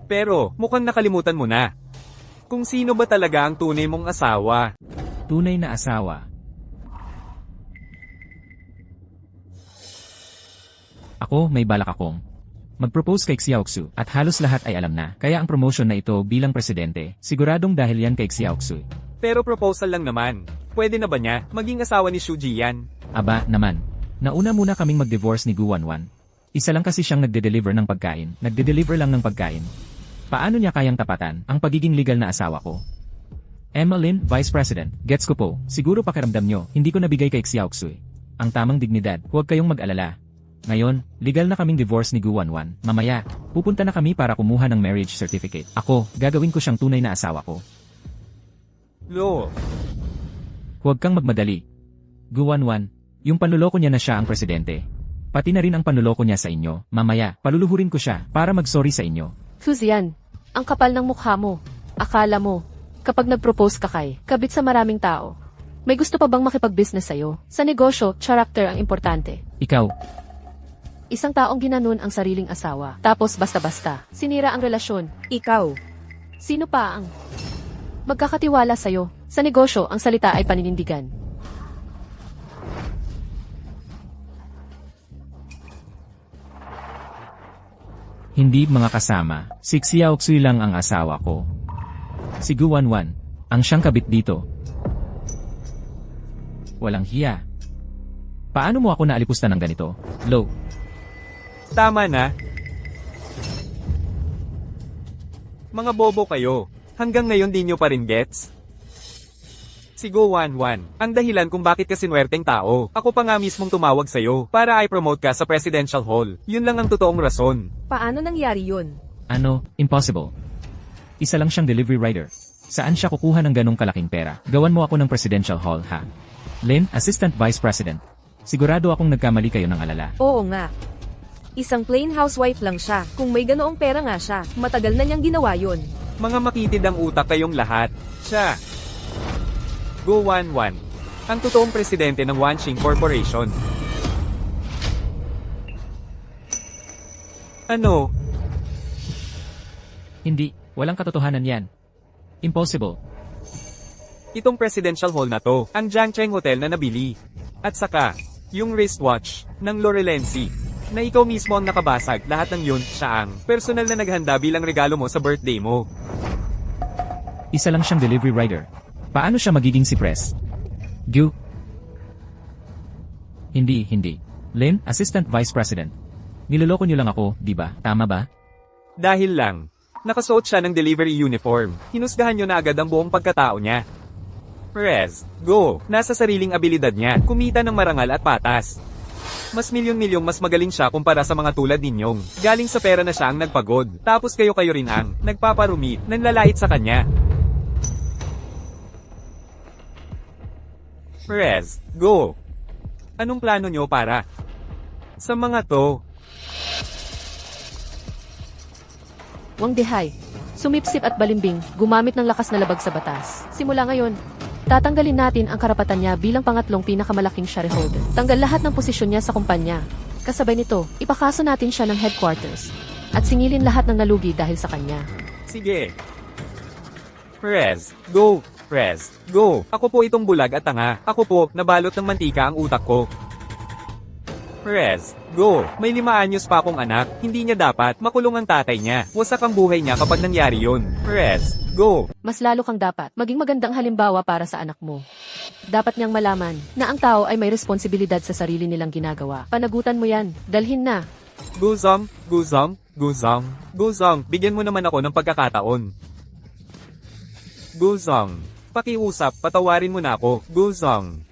Pero, mukhang nakalimutan mo na. Kung sino ba talaga ang tunay mong asawa? Tunay na asawa. Ako, may balak akong mag-propose kay Xiaoxu at halos lahat ay alam na. Kaya ang promotion na ito bilang presidente, siguradong dahil yan kay Xiaoxu. Pero proposal lang naman. Pwede na ba niya maging asawa ni Shu Jian? Aba, naman. Nauna muna kaming mag-divorce ni Guwanwan. Isa lang kasi siyang nagde-deliver ng pagkain. Nagde-deliver lang ng pagkain. Paano niya kayang tapatan ang pagiging legal na asawa ko? Emmeline, Vice President, gets ko po. Siguro pakiramdam nyo, hindi ko nabigay kay Xiaoxu. Ang tamang dignidad, huwag kayong mag-alala. Ngayon, legal na kaming divorce ni Guwanwan. Mamaya, pupunta na kami para kumuha ng marriage certificate. Ako, gagawin ko siyang tunay na asawa ko. Lo, Huwag kang magmadali. Guwanwan, yung panluloko niya na siya ang presidente. Pati na rin ang panluloko niya sa inyo. Mamaya, paluluhurin ko siya para mag-sorry sa inyo. Fuzian, ang kapal ng mukha mo. Akala mo, kapag nag-propose ka kay kabit sa maraming tao, may gusto pa bang makipag-business sa'yo? Sa negosyo, character ang importante. Ikaw, Isang taong ginanon ang sariling asawa, tapos basta-basta, sinira ang relasyon. Ikaw. Sino pa ang magkakatiwala sa'yo? Sa negosyo, ang salita ay paninindigan. hindi mga kasama, si Xiaoxui lang ang asawa ko. Si Guwanwan, ang siyang kabit dito. Walang hiya. Paano mo ako naalipusta ng ganito? Lo, tama na. Mga bobo kayo. Hanggang ngayon di nyo pa rin gets? Si Guwanwan, ang dahilan kung bakit ka sinuwerteng tao. Ako pa nga mismong tumawag sa'yo para i-promote ka sa Presidential Hall. Yun lang ang totoong rason. Paano nangyari yun? ano, impossible. Isa lang siyang delivery rider. Saan siya kukuha ng ganong kalaking pera? Gawan mo ako ng Presidential Hall, ha? Lynn, Assistant Vice President. Sigurado akong nagkamali kayo ng alala. Oo nga. Isang plain housewife lang siya. Kung may ganoong pera nga siya, matagal na niyang ginawa yun. Mga makitid ang utak kayong lahat. Siya. Guwanwan, ang totoong presidente ng Wanxing Corporation. Ano? Hindi, walang katotohanan yan. Impossible. Itong Presidential Hall na to, ang Jiangcheng Hotel na nabili. At saka, yung wristwatch ng Lorelensi, na ikaw mismo ang nakabasag, lahat ng yun, siya ang personal na naghanda bilang regalo mo sa birthday mo. Isa lang siyang delivery rider. Paano siya magiging si Pres? Gu? Hindi. Lynn, Assistant Vice President. Niloloko niyo lang ako, di ba? Tama ba? Dahil lang, nakasuot siya ng delivery uniform, hinusgahan nyo na agad ang buong pagkatao niya. Perez, go! Nasa sariling abilidad niya, kumita ng marangal at patas. Mas milyon-milyong mas magaling siya kumpara sa mga tulad ninyong. Galing sa pera na siya ang nagpagod, tapos kayo rin ang nagpaparumi, nanlalait sa kanya. Perez, go! Anong plano nyo para sa mga to? Wang Dehay, sumipsip at balimbing, gumamit ng lakas na labag sa batas. Simula ngayon, tatanggalin natin ang karapatan niya bilang pangatlong pinakamalaking shareholder. Tanggal lahat ng posisyon niya sa kumpanya. Kasabay nito, ipakaso natin siya ng headquarters. At singilin lahat ng nalugi dahil sa kanya. Sige. Perez, go! Perez, go! Ako po itong bulag at tanga. Ako po, nabalot ng mantika ang utak ko. Perez, go! May 5 anyos pa akong anak, hindi niya dapat makulong ang tatay niya. Wasak ang buhay niya kapag nangyari yun. Perez, go! Mas lalo kang dapat maging magandang halimbawa para sa anak mo. Dapat niyang malaman na ang tao ay may responsibilidad sa sarili nilang ginagawa. Panagutan mo yan, dalhin na. Guzong, bigyan mo naman ako ng pagkakataon. Guzong, pakiusap, patawarin mo na ako. Guzong.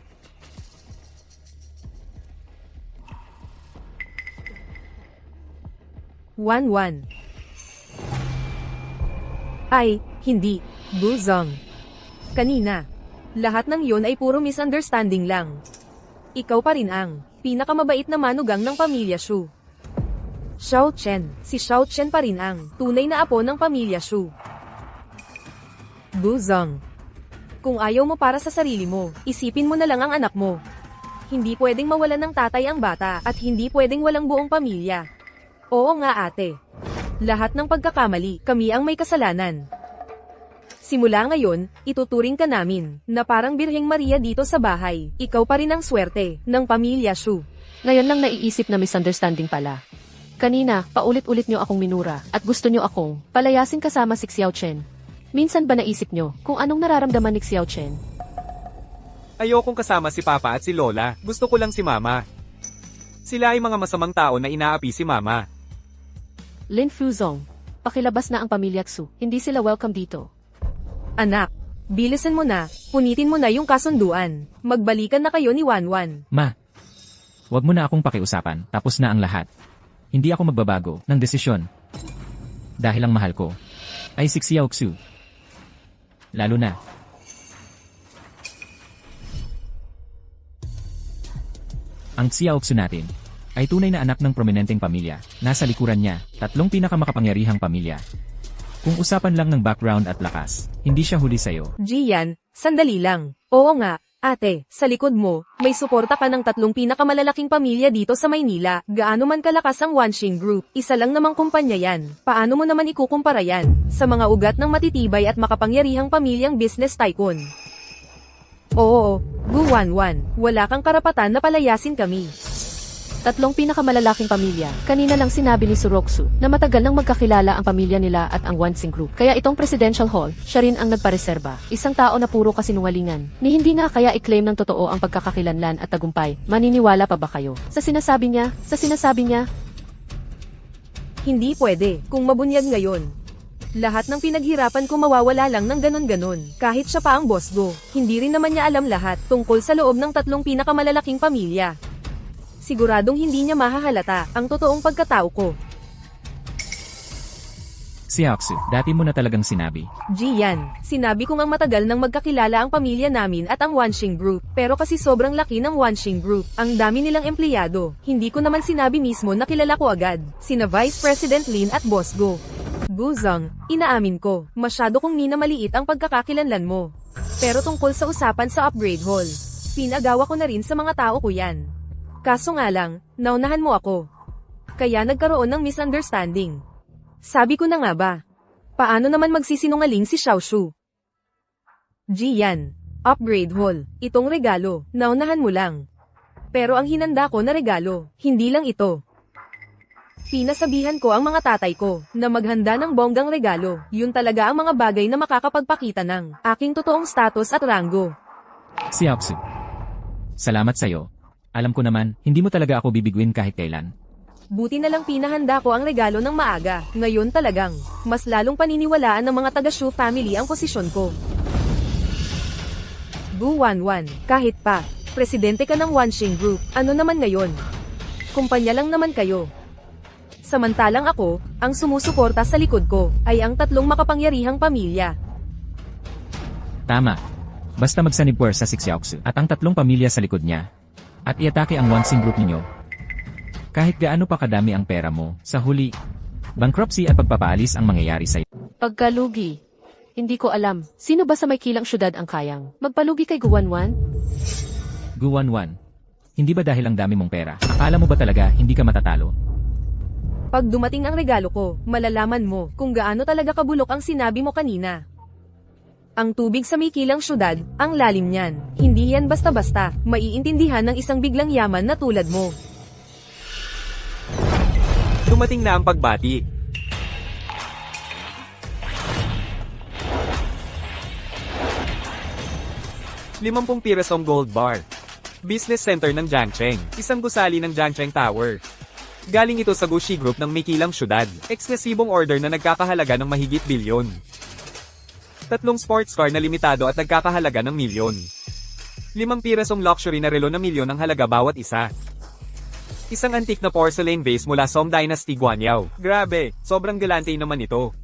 Wan. Ay, hindi. Guzong. Kanina. Lahat ng yon ay puro misunderstanding lang. Ikaw pa rin ang pinakamabait na manugang ng pamilya Shu. Xiao Chen. Si Xiao Chen pa rin ang tunay na apo ng pamilya Shu. Guzong. Kung ayaw mo para sa sarili mo, isipin mo na lang ang anak mo. Hindi pwedeng mawalan ng tatay ang bata at hindi pwedeng walang buong pamilya. Oo nga ate. Lahat ng pagkakamali, kami ang may kasalanan. Simula ngayon, ituturing ka namin na parang Birheng Maria dito sa bahay. Ikaw pa rin ang swerte ng pamilya Shu. Ngayon lang naiisip na misunderstanding pala. Kanina, paulit-ulit niyo akong minura at gusto niyo akong palayasin kasama si Xiao Chen. Minsan ba naisip niyo kung anong nararamdaman ni Xiao Chen? Ayokong kasama si Papa at si Lola, gusto ko lang si Mama. Sila ay mga masamang tao na inaapi si Mama. Lin Fuzong, pakilabas na ang pamilya Xu. Hindi sila welcome dito. Anak, bilisan mo na, punitin mo na yung kasunduan. Magbalikan na kayo ni Wanwan. Ma, Huwag mo na akong pakiusapan, tapos na ang lahat. Hindi ako magbabago ng desisyon. Dahil ang mahal ko ay si Xiaoxu. Lalo na. Ang Xiaoxu natin ay tunay na anak ng prominenteng pamilya. Nasa likuran niya, 3 pinakamakapangyarihang pamilya. Kung usapan lang ng background at lakas, hindi siya huli sa'yo. Gian, sandali lang. Oo nga, ate, sa likod mo, may suporta ka ng 3 pinakamalalaking pamilya dito sa Maynila. Gaano man kalakas ang Wanxing Group, isa lang namang kumpanya yan. Paano mo naman ikukumpara yan sa mga ugat ng matitibay at makapangyarihang pamilyang business tycoon? Oo, Guwanwan, wala kang karapatan na palayasin kami. 3 pinakamalalaking pamilya. Kanina lang sinabi ni Suroxu na matagal nang magkakilala ang pamilya nila at ang Wanxing Group. Kaya itong Presidential Hall, siya rin ang nagpareserba. Isang tao na puro kasinungalingan. Ni hindi nga kaya i-claim ng totoo ang pagkakakilanlan at tagumpay. Maniniwala pa ba kayo? Sa sinasabi niya, Hindi pwede, kung mabunyag ngayon. Lahat ng pinaghirapan ko mawawala lang ng ganon-ganon. Kahit siya pa ang boss go, hindi rin naman niya alam lahat tungkol sa loob ng 3 pinakamalalaking pamilya. Siguradong hindi niya mahahalata ang totoong pagkatao ko. Xiaoxu, dati mo na talagang sinabi. Gian, sinabi ko ngang matagal nang magkakilala ang pamilya namin at ang Wanxing Group. Pero kasi sobrang laki ng Wanxing Group, ang dami nilang empleyado. Hindi ko naman sinabi mismo na kilala ko agad. Sina Vice President Lin at Boss Go. Guzang, inaamin ko, masyado kong minamaliit ang pagkakakilanlan mo. Pero tungkol sa usapan sa upgrade hall, pinagawa ko na rin sa mga tao ko yan. Kaso nga lang, naunahan mo ako. Kaya nagkaroon ng misunderstanding. Sabi ko na nga ba? Paano naman magsisinungaling si Xiaoshu? Gian, upgrade hall, itong regalo, naunahan mo lang. Pero ang hinanda ko na regalo, hindi lang ito. Pinasabihan ko ang mga tatay ko na maghanda ng bonggang regalo. Yun talaga ang mga bagay na makakapagpakita ng aking totoong status at ranggo. Xiaoxu, salamat sa'yo. Alam ko naman, hindi mo talaga ako bibiguin kahit kailan. Buti na lang pinahanda ko ang regalo ng maaga. Ngayon talagang, mas lalong paniniwalaan ng mga taga-Shu family ang posisyon ko. Guwanwan, kahit pa, presidente ka ng Wanxing Group, ano naman ngayon? Kumpanya lang naman kayo. Samantalang ako, ang sumusuporta sa likod ko, ay ang 3 makapangyarihang pamilya. Tama. Basta magsanib puwersa si Xiaoxu at ang 3 pamilya sa likod niya. At iatake ang Wanxing Group ninyo. Kahit gaano pa kadami ang pera mo, sa huli, bankruptcy at pagpapaalis ang mangyayari sa'yo. pagkalugi. Hindi ko alam, sino ba sa may kilang syudad ang kayang magpalugi kay Guwanwan? Guwanwan, hindi ba dahil ang dami mong pera, akala mo ba talaga hindi ka matatalo? Pag dumating ang regalo ko, malalaman mo kung gaano talaga kabulok ang sinabi mo kanina. Ang tubig sa may kilang syudad, ang lalim niyan. Hindi yan basta-basta, maiintindihan ng isang biglang yaman na tulad mo. Dumating na ang pagbati. ₱50 pirasong gold bar. Business center ng Jiangcheng. Isang gusali ng Jiangcheng Tower. Galing ito sa Gushi Group ng Mikilang Syudad. Eksklusibong order na nagkakahalaga ng mahigit bilyon. 3 sports car na limitado at nagkakahalaga ng milyon. 5 pirasong luxury na relo na milyon ang halaga bawat isa. Isang antique na porcelain vase mula Song Dynasty Guanyao. Grabe, sobrang galante naman ito.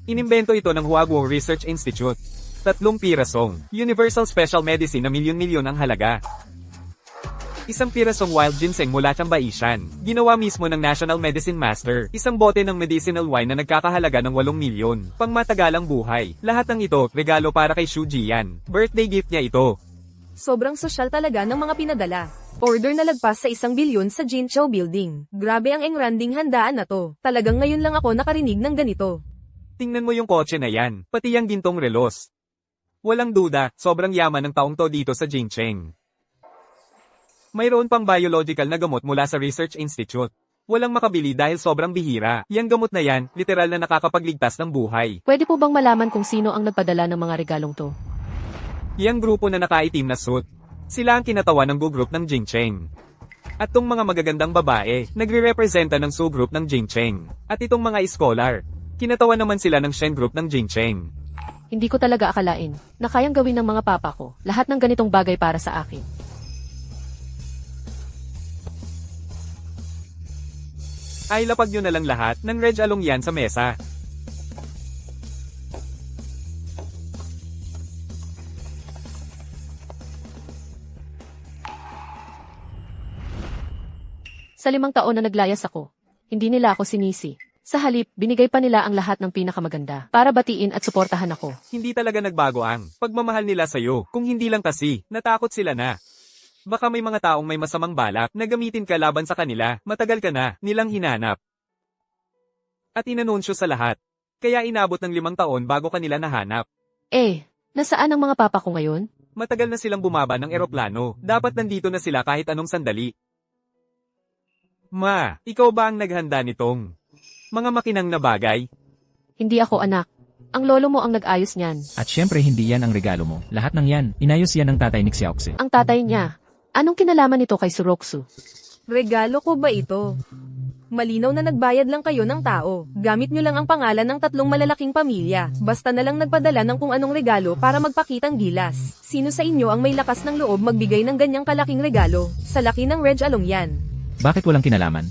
Inimbento ito ng Huaguo Research Institute. 3 pirasong Universal Special Medicine na milyon-milyon ang halaga. 1 pirasong wild ginseng mula Chambaishan. Ginawa mismo ng National Medicine Master. Isang bote ng medicinal wine na nagkakahalaga ng 8 milyon. Pangmatagalang buhay. Lahat ng ito, regalo para kay Xu Jian. Birthday gift niya ito. Sobrang sosyal talaga ng mga pinadala. Order na lagpas sa 1 bilyon sa Jinchou Building. Grabe ang engranding handaan na to. Talagang ngayon lang ako nakarinig ng ganito. Tingnan mo yung kotse na yan, pati yung gintong relos. Walang duda, sobrang yaman ng taong to dito sa Jincheng. Mayroon pang biological na gamot mula sa Research Institute. Walang makabili dahil sobrang bihira. Yang gamot na yan, literal na nakakapagligtas ng buhay. Pwede po bang malaman kung sino ang nagpadala ng mga regalong to? Yang grupo na nakaitim na suit. Sila ang kinatawan ng Gu Group ng Jincheng. At tong mga magagandang babae, nagre-representa ng Su Group ng Jincheng. At itong mga scholar, kinatawan naman sila ng Shen Group ng Jincheng. Hindi ko talaga akalain na kayang gawin ng mga papa ko lahat ng ganitong bagay para sa akin. ay lapag nyo na lang lahat ng Reg Along yan sa mesa. Sa 5 taon na naglayas ako, hindi nila ako sinisi. Sa halip, binigay pa nila ang lahat ng pinakamaganda para batiin at suportahan ako. Hindi talaga nagbago ang pagmamahal nila sa'yo, kung hindi lang kasi, natakot sila na. Baka may mga taong may masamang balak na gamitin ka laban sa kanila, matagal ka na, nilang hinanap. At inanunsyo sa lahat. Kaya inabot ng 5 taon bago kanila nahanap. Nasaan ang mga papa ko ngayon? Matagal na silang bumaba ng eroplano, dapat nandito na sila kahit anong sandali. Ma, ikaw ba ang naghanda nitong mga makinang na bagay? Hindi ako anak. Ang lolo mo ang nag-ayos niyan. At syempre hindi yan ang regalo mo. Lahat ng yan, inayos yan ng tatay ni Xiaoxi. Ang tatay niya. Anong kinalaman nito kay Suroksu? Regalo ko ba ito? Malinaw na nagbayad lang kayo ng tao. Gamit nyo lang ang pangalan ng 3 malalaking pamilya. Basta na lang nagpadala ng kung anong regalo para magpakitang gilas. Sino sa inyo ang may lakas ng loob magbigay ng ganyang kalaking regalo? Sa laki ng Reg Along yan. Bakit walang kinalaman?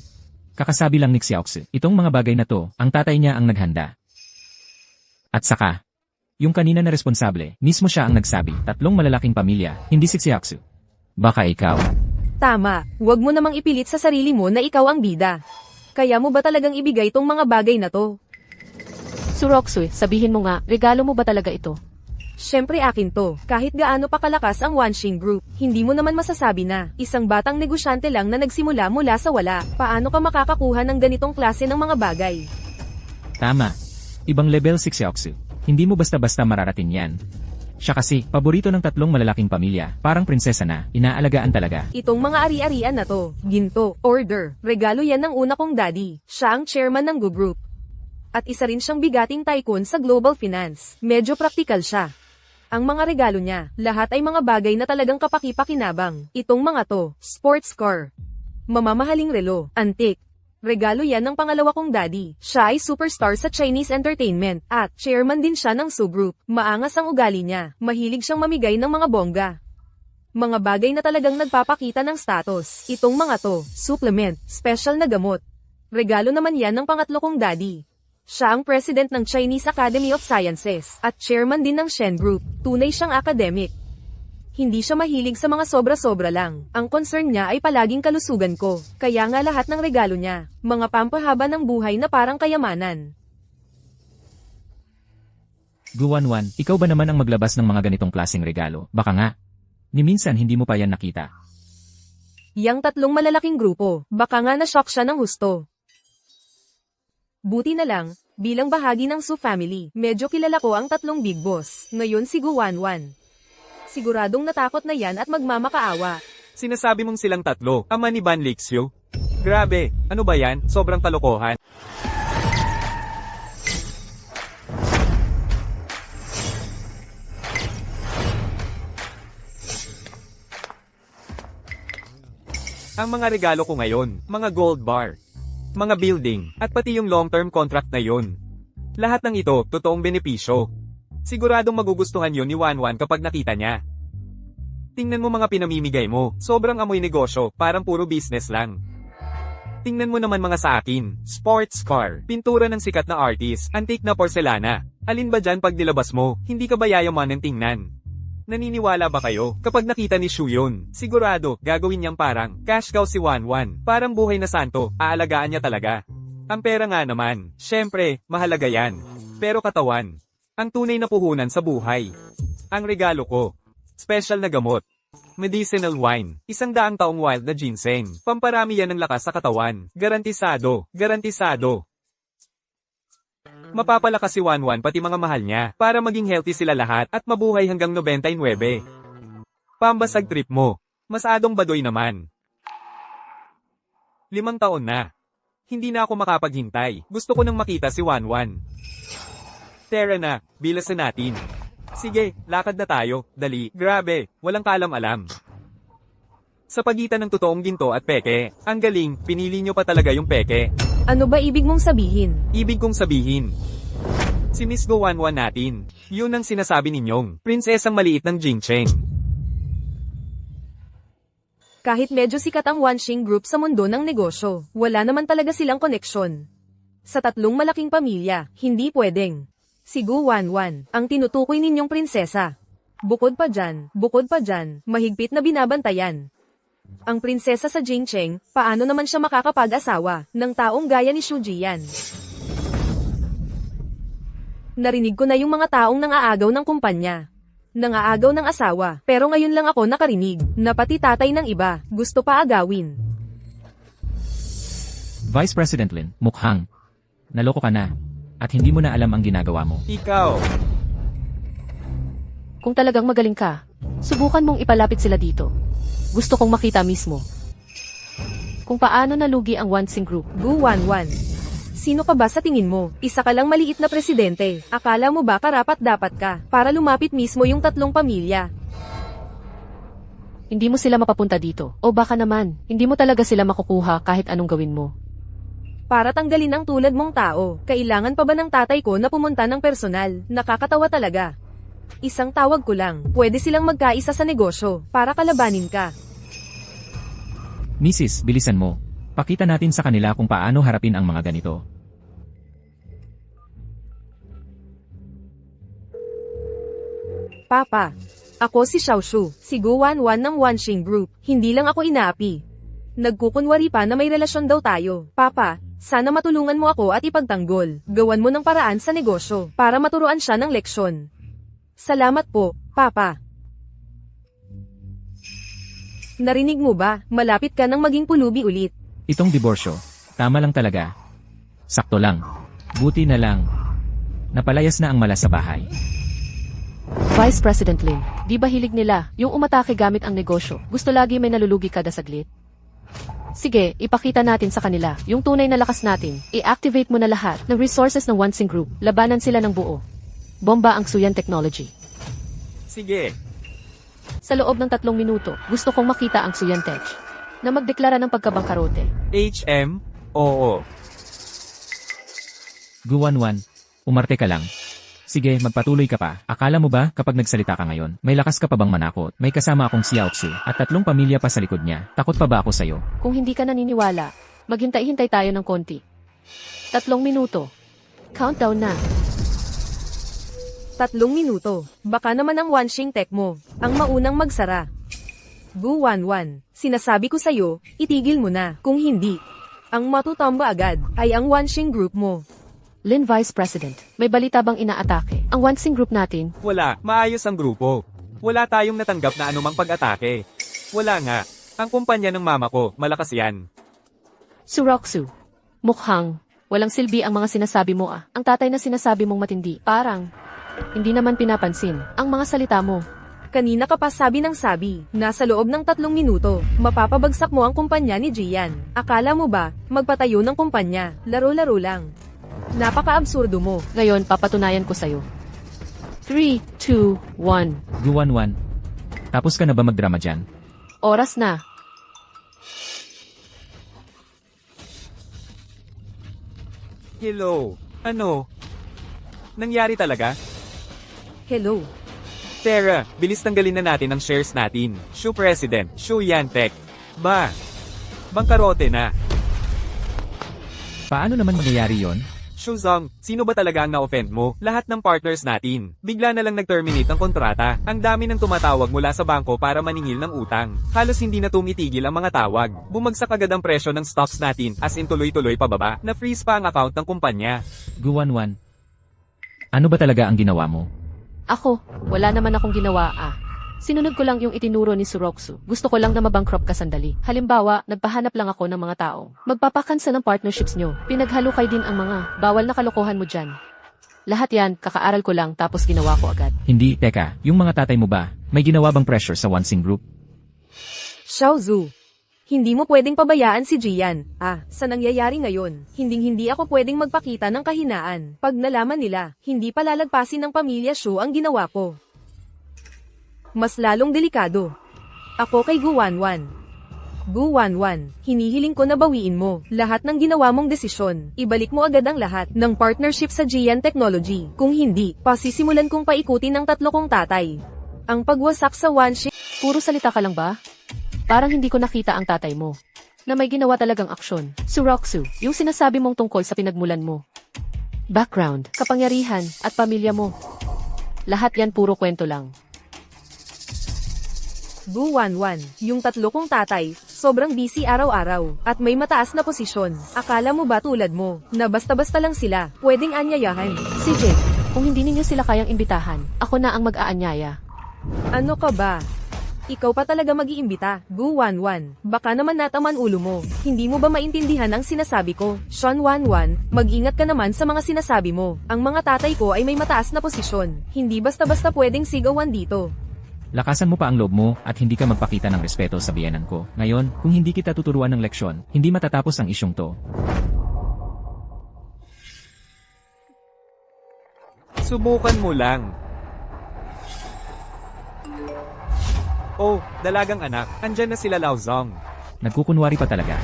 Kakasabi lang ni Xiaoxi. Itong mga bagay na to, ang tatay niya ang naghanda. At saka, yung kanina na responsable, mismo siya ang nagsabi, 3 malalaking pamilya, hindi si Xiaoxi. Baka ikaw. Tama, huwag mo namang ipilit sa sarili mo na ikaw ang bida. Kaya mo ba talagang ibigay tong mga bagay na to? Suroksu, sabihin mo nga, regalo mo ba talaga ito? Syempre akin to, kahit gaano pa kalakas ang Wanshin Group, hindi mo naman masasabi na, isang batang negosyante lang na nagsimula mula sa wala, paano ka makakakuha ng ganitong klase ng mga bagay? Tama. Ibang level si Xiaoxi. Hindi mo basta-basta mararating yan. Siya kasi, paborito ng 3 malalaking pamilya, parang prinsesa na, inaalagaan talaga. Itong mga ari-arian na to, ginto, order, regalo yan ng una kong daddy, siya ang chairman ng Gu Group. At isa rin siyang bigating tycoon sa global finance, medyo praktikal siya. Ang mga regalo niya, lahat ay mga bagay na talagang kapaki-pakinabang. Itong mga to, sports car, mamamahaling relo, antique. Regalo yan ng pangalawa kong daddy. Siya ay superstar sa Chinese entertainment, at chairman din siya ng Su Group. Maangas ang ugali niya, mahilig siyang mamigay ng mga bongga. Mga bagay na talagang nagpapakita ng status. Itong mga to, supplement, special na gamot. Regalo naman yan ng pangatlo kong daddy. Siya ang president ng Chinese Academy of Sciences, at chairman din ng Shen Group. Tunay siyang academic. Hindi siya mahilig sa mga sobra-sobra lang. Ang concern niya ay palaging kalusugan ko. Kaya nga lahat ng regalo niya, mga pampahaba ng buhay na parang kayamanan. Guwanwan, ikaw ba naman ang maglabas ng mga ganitong klaseng regalo? Baka nga. Ni minsan hindi mo pa yan nakita. Yang 3 malalaking grupo, baka nga na-shock siya ng husto. Buti na lang, bilang bahagi ng Su family, medyo kilala ko ang 3 big boss. Ngayon si Guwanwan. Siguradong natakot na yan at magmamakaawa. Sinasabi mong silang 3, ama ni Ban Lixio? Grabe, ano ba yan? Sobrang kalokohan. Ang mga regalo ko ngayon, mga gold bar, mga building, at pati yung long-term contract na yun. Lahat ng ito, totoong benepisyo. Siguradong magugustuhan yon ni Wanwan kapag nakita niya. Tingnan mo mga pinamimigay mo, sobrang amoy negosyo, parang puro business lang. Tingnan mo naman mga sa akin, sports car, pintura ng sikat na artist, antique na porselana. Alin ba dyan pag nilabas mo, hindi ka ba yayaman ng tingnan? Naniniwala ba kayo? Kapag nakita ni Shu yun, sigurado, gagawin niyang parang, cash cow si Wanwan, parang buhay na santo, aalagaan niya talaga. Ang pera nga naman, syempre, mahalaga yan. Pero katawan, ang tunay na puhunan sa buhay. Ang regalo ko, special na gamot, medicinal wine, 100 taong wild na ginseng, pamparami yan ng lakas sa katawan, garantisado, garantisado. Mapapalakas si Wanwan pati mga mahal niya, para maging healthy sila lahat, at mabuhay hanggang 99. Pambasag trip mo, masadong badoy naman. 5 taon na. Hindi na ako makapaghintay, gusto ko nang makita si Wanwan. Tara na, bilasan natin. Sige, lakad na tayo, dali, grabe, walang kaalam-alam. Sa pagitan ng totoong ginto at peke, ang galing, pinili nyo pa talaga yung peke. Ano ba ibig mong sabihin? Ibig kong sabihin, si Miss Go Wanwan natin, yun ang sinasabi ninyong, prinsesang maliit ng Jingcheng. Kahit medyo sikat ang Wanxing Group sa mundo ng negosyo, wala naman talaga silang koneksyon. Sa tatlong malaking pamilya, hindi pwedeng. Si Gu Wanwan, ang tinutukoy ninyong prinsesa. Bukod pa dyan, mahigpit na binabantayan. Ang prinsesa sa Jingcheng, paano naman siya makakapag-asawa ng taong gaya ni Xu Jian? Narinig ko na yung mga taong nangaagaw ng kumpanya. Nangaagaw ng asawa, pero ngayon lang ako nakarinig, na pati tatay ng iba, gusto pa agawin. Vice President Lin, mukhang naloko ka na. At hindi mo na alam ang ginagawa mo. Ikaw, Kung talagang magaling ka, subukan mong ipalapit sila dito. Gusto kong makita mismo kung paano nalugi ang Wanxing Group. Gu Wanwan. Sino ka ba sa tingin mo? Isa ka lang maliit na presidente. Akala mo ba karapat-dapat ka para lumapit mismo yung tatlong pamilya? Hindi mo sila mapapunta dito. O baka naman, hindi mo talaga sila makukuha kahit anong gawin mo. Para tanggalin ang tulad mong tao, kailangan pa ba ng tatay ko na pumunta ng personal? Nakakatawa talaga. Isang tawag ko lang, pwede silang magkaisa sa negosyo, para kalabanin ka. Mrs., bilisan mo. Pakita natin sa kanila kung paano harapin ang mga ganito. Papa, ako si Xiaoshu, si Gu Wanwan ng Wanxing Group, hindi lang ako inaapi. Nagkukunwari pa na may relasyon daw tayo. Papa, sana matulungan mo ako at ipagtanggol. Gawan mo ng paraan sa negosyo, para maturuan siya ng leksyon. Salamat po, Papa. Narinig mo ba, malapit ka nang maging pulubi ulit. Itong diborsyo, tama lang talaga. Sakto lang. Buti na lang. Napalayas na ang mala sa bahay. Vice President Lin, di ba hilig nila yung umatake gamit ang negosyo? Gusto lagi may nalulugi kada saglit? Sige, ipakita natin sa kanila yung tunay na lakas natin. I-activate mo na lahat ng resources ng Wanxing Group. Labanan sila ng buo. Bomba ang Suyan Technology. sige. Sa loob ng 3 minuto, gusto kong makita ang Suyan Tech na magdeklara ng pagkabangkarote. HM, oo. Guwanwan, umarte ka lang. Sige, magpatuloy ka pa. Akala mo ba, kapag nagsalita ka ngayon, may lakas ka pa bang manakot? May kasama akong Xiao Tzu, at 3 pamilya pa sa likod niya. Takot pa ba ako sa'yo? Kung hindi ka naniniwala, maghintay-hintay tayo ng konti. 3 minuto. Countdown na. 3 minuto. Baka naman ang Wanxing Tech mo, ang maunang magsara. Gu Wanwan, sinasabi ko sa'yo, itigil mo na. Kung hindi, ang matutamba agad ay ang Wanxing Group mo. Lin Vice President, may balita bang inaatake ang Wanxing Group natin? Wala, maayos ang grupo. Wala tayong natanggap na anumang pag-atake. Wala nga. Ang kumpanya ng mama ko, malakas yan. Suroxu, mukhang walang silbi ang mga sinasabi mo ah. Ang tatay na sinasabi mong matindi, parang hindi naman pinapansin ang mga salita mo. Kanina ka pa sabi ng sabi, nasa loob ng 3 minuto, mapapabagsak mo ang kumpanya ni Jian. Akala mo ba, magpatayo ng kumpanya, laro-laro lang. Napaka-absurdo mo. Ngayon, papatunayan ko sa'yo. 3, 2, 1. Guwanwan, tapos ka na ba magdrama dyan? Oras na. Hello. Ano? Nangyari talaga? Hello. Tara, bilis tanggalin na natin ang shares natin. Shu President, Shu Yantech. Ba? Bangkarote na. Paano naman mangyayari yon? Shuzong, sino ba talaga ang na-offend mo? Lahat ng partners natin. Bigla na lang nag-terminate ang kontrata. Ang dami ng tumatawag mula sa bangko para maningil ng utang. Halos hindi na tumitigil ang mga tawag. Bumagsak agad ang presyo ng stocks natin, as in tuloy-tuloy pababa. Na-freeze pa ang account ng kumpanya. Guwanwan, ano ba talaga ang ginawa mo? Ako, wala naman akong ginawa ah. Sinunod ko lang yung itinuro ni Suroxu. Gusto ko lang na mabankrupt ka sandali. Halimbawa, nagpahanap lang ako ng mga taong magpapakansa ng partnerships nyo. Pinaghalukay din ang mga bawal na kalokohan mo dyan. Lahat yan, kakaaral ko lang tapos ginawa ko agad. Hindi, teka, yung mga tatay mo ba, may ginawa bang pressure sa Wanxing Group? Xiaozu, hindi mo pwedeng pabayaan si Jian. Sa nangyayari ngayon, hindi ako pwedeng magpakita ng kahinaan. Pag nalaman nila, hindi palalagpasin ng pamilya Shu ang ginawa ko. Mas lalong delikado. Ako kay Gu Wanwan. Gu Wanwan, hinihiling ko na bawiin mo lahat ng ginawa mong desisyon. Ibalik mo agad ang lahat ng partnership sa Jian Technology. Kung hindi, pasisimulan kong paikutin ng 3 kong tatay. Ang pagwasak sa Wanxing. Puro salita ka lang ba? Parang hindi ko nakita ang tatay mo. Na may ginawa talagang aksyon. Suroxu, yung sinasabi mong tungkol sa pinagmulan mo. Background, kapangyarihan, at pamilya mo. Lahat yan puro kwento lang. Gu Wanwan, yung tatlo kong tatay, sobrang busy araw-araw, at may mataas na posisyon. Akala mo ba tulad mo, na basta-basta lang sila, pwedeng anyayahan? Si Jake, kung hindi ninyo sila kayang imbitahan, ako na ang mag-aanyaya. Ano ka ba? Ikaw pa talaga mag-iimbita, Gu Wanwan. Baka naman nataman ulo mo. Hindi mo ba maintindihan ang sinasabi ko? Sean Wanwan, mag-ingat ka naman sa mga sinasabi mo. Ang mga tatay ko ay may mataas na posisyon. Hindi basta-basta pwedeng sigawan dito. Lakasan mo pa ang loob mo at hindi ka magpakita ng respeto sa biyenan ko. Ngayon, kung hindi kita tuturuan ng leksyon, hindi matatapos ang isyong to. Subukan mo lang. Oh, dalagang anak, andyan na sila Laozong. Nagkukunwari pa talaga.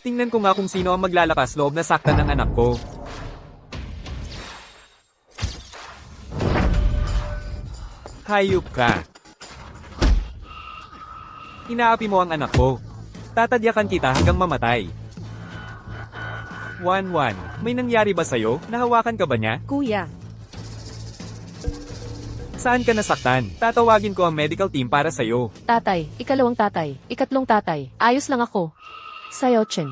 Tingnan ko nga kung sino ang maglalakas loob na saktan ng anak ko. Hayop ka. Inaapi mo ang anak ko. Tatadyakan kita hanggang mamatay. Wanwan, may nangyari ba sa'yo? Nahawakan ka ba niya? Kuya, Saan ka nasaktan? Tatawagin ko ang medical team para sa'yo. Tatay, ikalawang tatay, ikatlong tatay, ayos lang ako. Sayo Chen.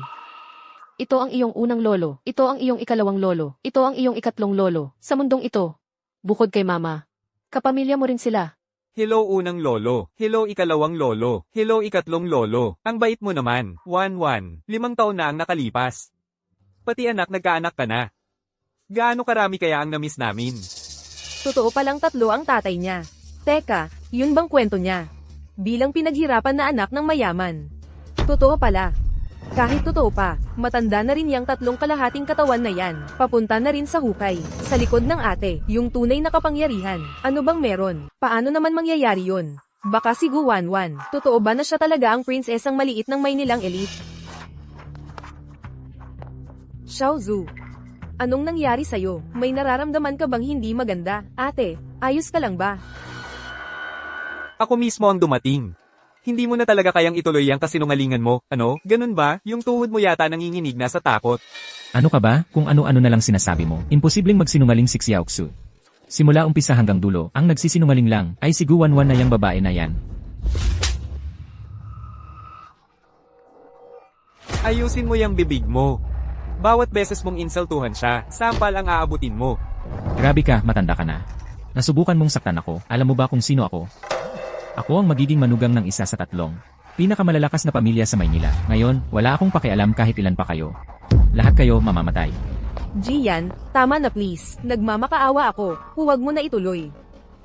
Ito ang iyong unang lolo, ito ang iyong ikalawang lolo, ito ang iyong ikatlong lolo, sa mundong ito. Bukod kay mama. Kapamilya mo rin sila. Hello unang lolo. Hello ikalawang lolo. Hello ikatlong lolo. Ang bait mo naman. Wanwan, 5 taon na ang nakalipas. Pati anak nagkaanak ka na. Gaano karami kaya ang namiss namin? totoo palang 3 ang tatay niya. Teka, yun bang kwento niya? Bilang pinaghirapan na anak ng mayaman. Totoo pala. Kahit totoo pa, matanda na rin yang 3 kalahating katawan na yan. Papunta na rin sa hukay. Sa likod ng ate, yung tunay na kapangyarihan. Ano bang meron? Paano naman mangyayari yun? Baka si Gu Wanwan. Totoo ba na siya talaga ang prinsesang maliit ng Maynilang elite? Xiao Zhu. Anong nangyari sa'yo? May nararamdaman ka bang hindi maganda? Ate, ayos ka lang ba? Ako mismo ang dumating. Hindi mo na talaga kayang ituloy ang kasinungalingan mo, ano? Ganun ba? Yung tuhod mo yata nanginginig na sa takot. Ano ka ba? Kung ano-ano na lang sinasabi mo. Imposibleng magsinungaling si Xiaoxu. Simula umpisa hanggang dulo, ang nagsisinungaling lang ay si Gu Wanwan na yang babae na yan. Ayusin mo yung bibig mo. Bawat beses mong insultuhan siya, sampal ang aabutin mo. Grabe ka, matanda ka na. Nasubukan mong saktan ako. Alam mo ba kung sino ako? Ako ang magiging manugang ng isa sa 3 pinakamalalakas na pamilya sa Maynila. Ngayon, wala akong pakialam kahit ilan pa kayo. Lahat kayo mamamatay. Gian, tama na please. Nagmamakaawa ako. Huwag mo na ituloy.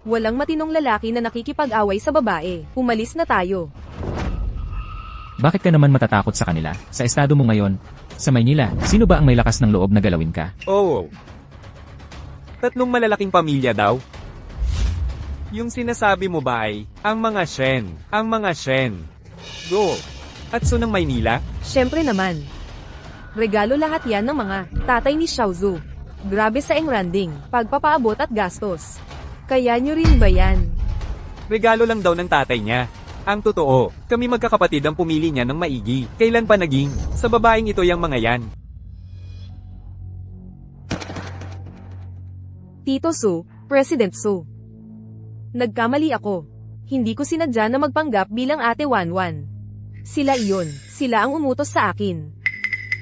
Walang matinong lalaki na nakikipag-away sa babae. Umalis na tayo. Bakit ka naman matatakot sa kanila? Sa estado mo ngayon, sa Maynila, sino ba ang may lakas ng loob na galawin ka? Oh. 3 malalaking pamilya daw? Yung sinasabi mo ba ay, ang mga Shen, ang mga Shen. Go. At so ng Maynila? Syempre naman. Regalo lahat yan ng mga tatay ni Xiao Zhu. Grabe sa engranding, pagpapaabot at gastos. Kaya nyo rin ba yan? Regalo lang daw ng tatay niya. Ang totoo, kami magkakapatid ang pumili niya ng maigi. Kailan pa naging? Sa babaeng ito yung mga yan. Tito Su, President Su. Nagkamali ako. Hindi ko sinadya na magpanggap bilang ate Wanwan. Sila iyon, sila ang umutos sa akin.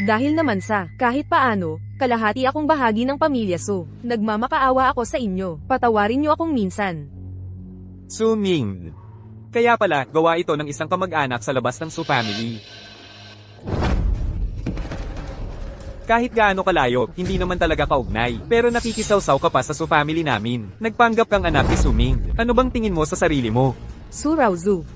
Dahil naman sa, kahit paano, kalahati akong bahagi ng pamilya Su. Nagmamakaawa ako sa inyo, patawarin niyo akong minsan. Su Ming. Kaya pala, gawa ito ng isang kamag-anak sa labas ng Su family. Kahit gaano kalayo, hindi naman talaga kaugnay. Pero nakikisawsaw ka pa sa Su family namin. Nagpanggap kang anak ni Su Ming. Ano bang tingin mo sa sarili mo? Su Raozu.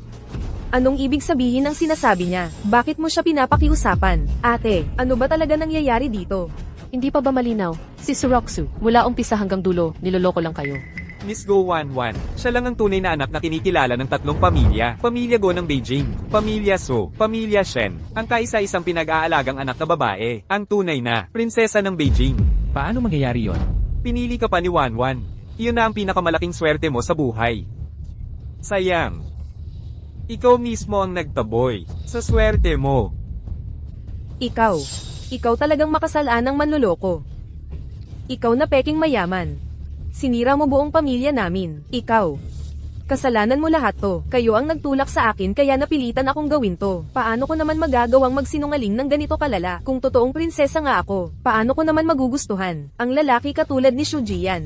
Anong ibig sabihin ng sinasabi niya? Bakit mo siya pinapakiusapan? Ate, ano ba talaga nangyayari dito? Hindi pa ba malinaw? Si Suroxu, mula umpisa hanggang dulo, niloloko lang kayo. Miss Go Wanwan, siya lang ang tunay na anak na kinikilala ng 3 pamilya. Pamilya Go ng Beijing, Pamilya Su, Pamilya Shen, ang kaisa-isang pinag-aalagang anak na babae, ang tunay na prinsesa ng Beijing. Paano mangyayari yon? Pinili ka pa ni Wanwan. Iyon na ang pinakamalaking swerte mo sa buhay. Sayang. Ikaw mismo ang nagtaboy. Sa swerte mo. Ikaw. Ikaw talagang makasalanang manloloko. Ikaw na peking mayaman. Sinira mo buong pamilya namin. Ikaw. Kasalanan mo lahat to. Kayo ang nagtulak sa akin kaya napilitan akong gawin to. Paano ko naman magagawang magsinungaling ng ganito kalala? Kung totoong prinsesa nga ako, paano ko naman magugustuhan ang lalaki katulad ni Shu Jian?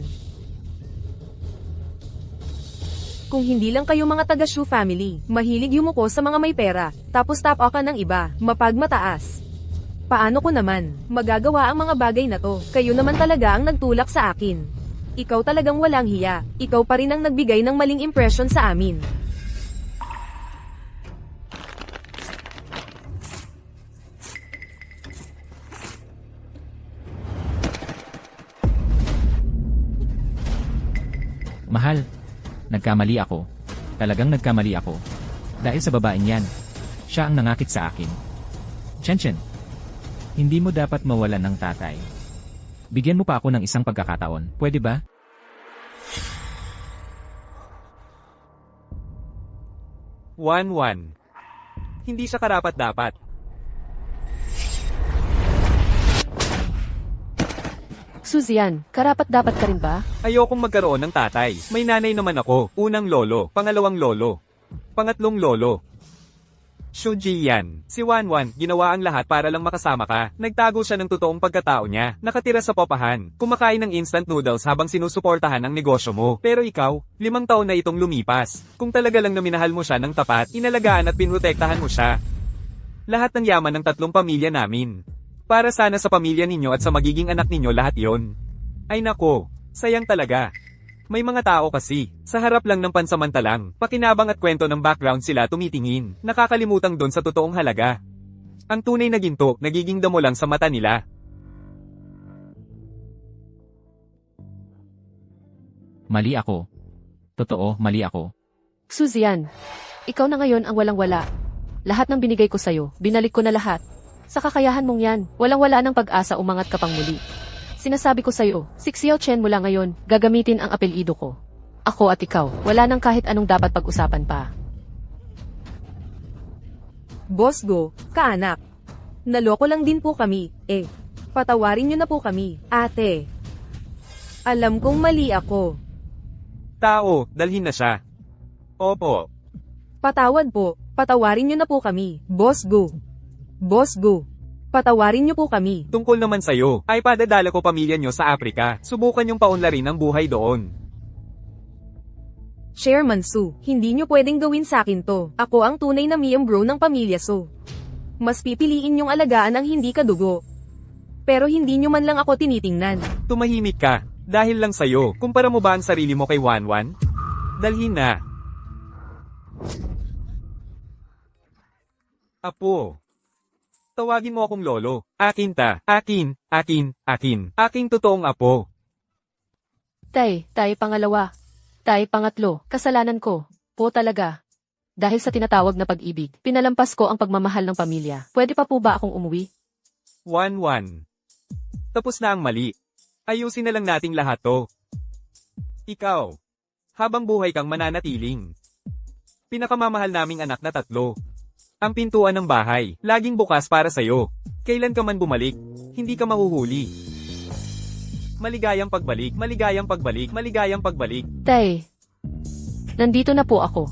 Kung hindi lang kayo mga taga Shu family, mahilig yumuko sa mga may pera, tapos tap ka ng iba, mapagmataas. Paano ko naman magagawa ang mga bagay na to? Kayo naman talaga ang nagtulak sa akin. Ikaw talagang walang hiya. Ikaw pa rin ang nagbigay ng maling impression sa amin. Mahal, nagkamali ako. Talagang nagkamali ako. Dahil sa babaeng yan, siya ang nangakit sa akin. Chen, hindi mo dapat mawalan ng tatay. Bigyan mo pa ako ng isang pagkakataon, pwede ba? Wan. Hindi siya karapat-dapat. Suzian, karapat-dapat ka rin ba? Ayokong magkaroon ng tatay. May nanay naman ako. Unang lolo, pangalawang lolo, pangatlong lolo. Shu Jian. Si Wanwan, ginawa ang lahat para lang makasama ka. Nagtago siya ng totoong pagkatao niya. Nakatira sa popahan. Kumakain ng instant noodles habang sinusuportahan ang negosyo mo. Pero ikaw, 5 taon na itong lumipas. Kung talaga lang na minahal mo siya ng tapat, inalagaan at pinrotektahan mo siya. Lahat ng yaman ng 3 pamilya namin. Para sana sa pamilya ninyo at sa magiging anak ninyo lahat yon. Ay nako, sayang talaga. May mga tao kasi, sa harap lang ng pansamantalang, pakinabang at kwento ng background sila tumitingin, nakakalimutang doon sa totoong halaga. Ang tunay na ginto, nagiging damo lang sa mata nila. Mali ako. Totoo, mali ako. Suzian, ikaw na ngayon ang walang-wala. Lahat ng binigay ko sa'yo, binalik ko na lahat. Sa kakayahan mong yan, walang-wala ng pag-asa umangat ka pang muli. Sinasabi ko sa'yo, si Xiao Chen mula ngayon, gagamitin ang apelyido ko. Ako at ikaw, wala nang kahit anong dapat pag-usapan pa. Boss Go, kaanak. Naloko lang din po kami, Patawarin niyo na po kami, ate. Alam kong mali ako. Tao, dalhin na siya. Opo. Patawad po, patawarin niyo na po kami, Boss Go. Boss Go. Patawarin niyo po kami. Tungkol naman sa'yo, ay padadala ko pamilya nyo sa Afrika. Subukan yung paunlarin ang buhay doon. Chairman Su, hindi niyo pwedeng gawin sa akin to. Ako ang tunay na miyembro ng pamilya Su. Mas pipiliin niyong alagaan ang hindi kadugo. Pero hindi niyo man lang ako tinitingnan. Tumahimik ka, dahil lang sa'yo. Kumpara mo ba ang sarili mo kay Wanwan? Dalhin na. Apo. Tawagin mo akong lolo. Akin ta. Akin. Aking totoong apo. Tay pangalawa. Tay pangatlo, kasalanan ko. Po talaga. Dahil sa tinatawag na pag-ibig, pinalampas ko ang pagmamahal ng pamilya. Pwede pa po ba akong umuwi? Wanwan. Tapos na ang mali. Ayusin na lang nating lahat to. Ikaw. Habang buhay kang mananatiling. Pinakamamahal naming anak na 3. Ang pintuan ng bahay, laging bukas para sa'yo. Kailan ka man bumalik, hindi ka mahuhuli. Maligayang pagbalik. Tay, nandito na po ako.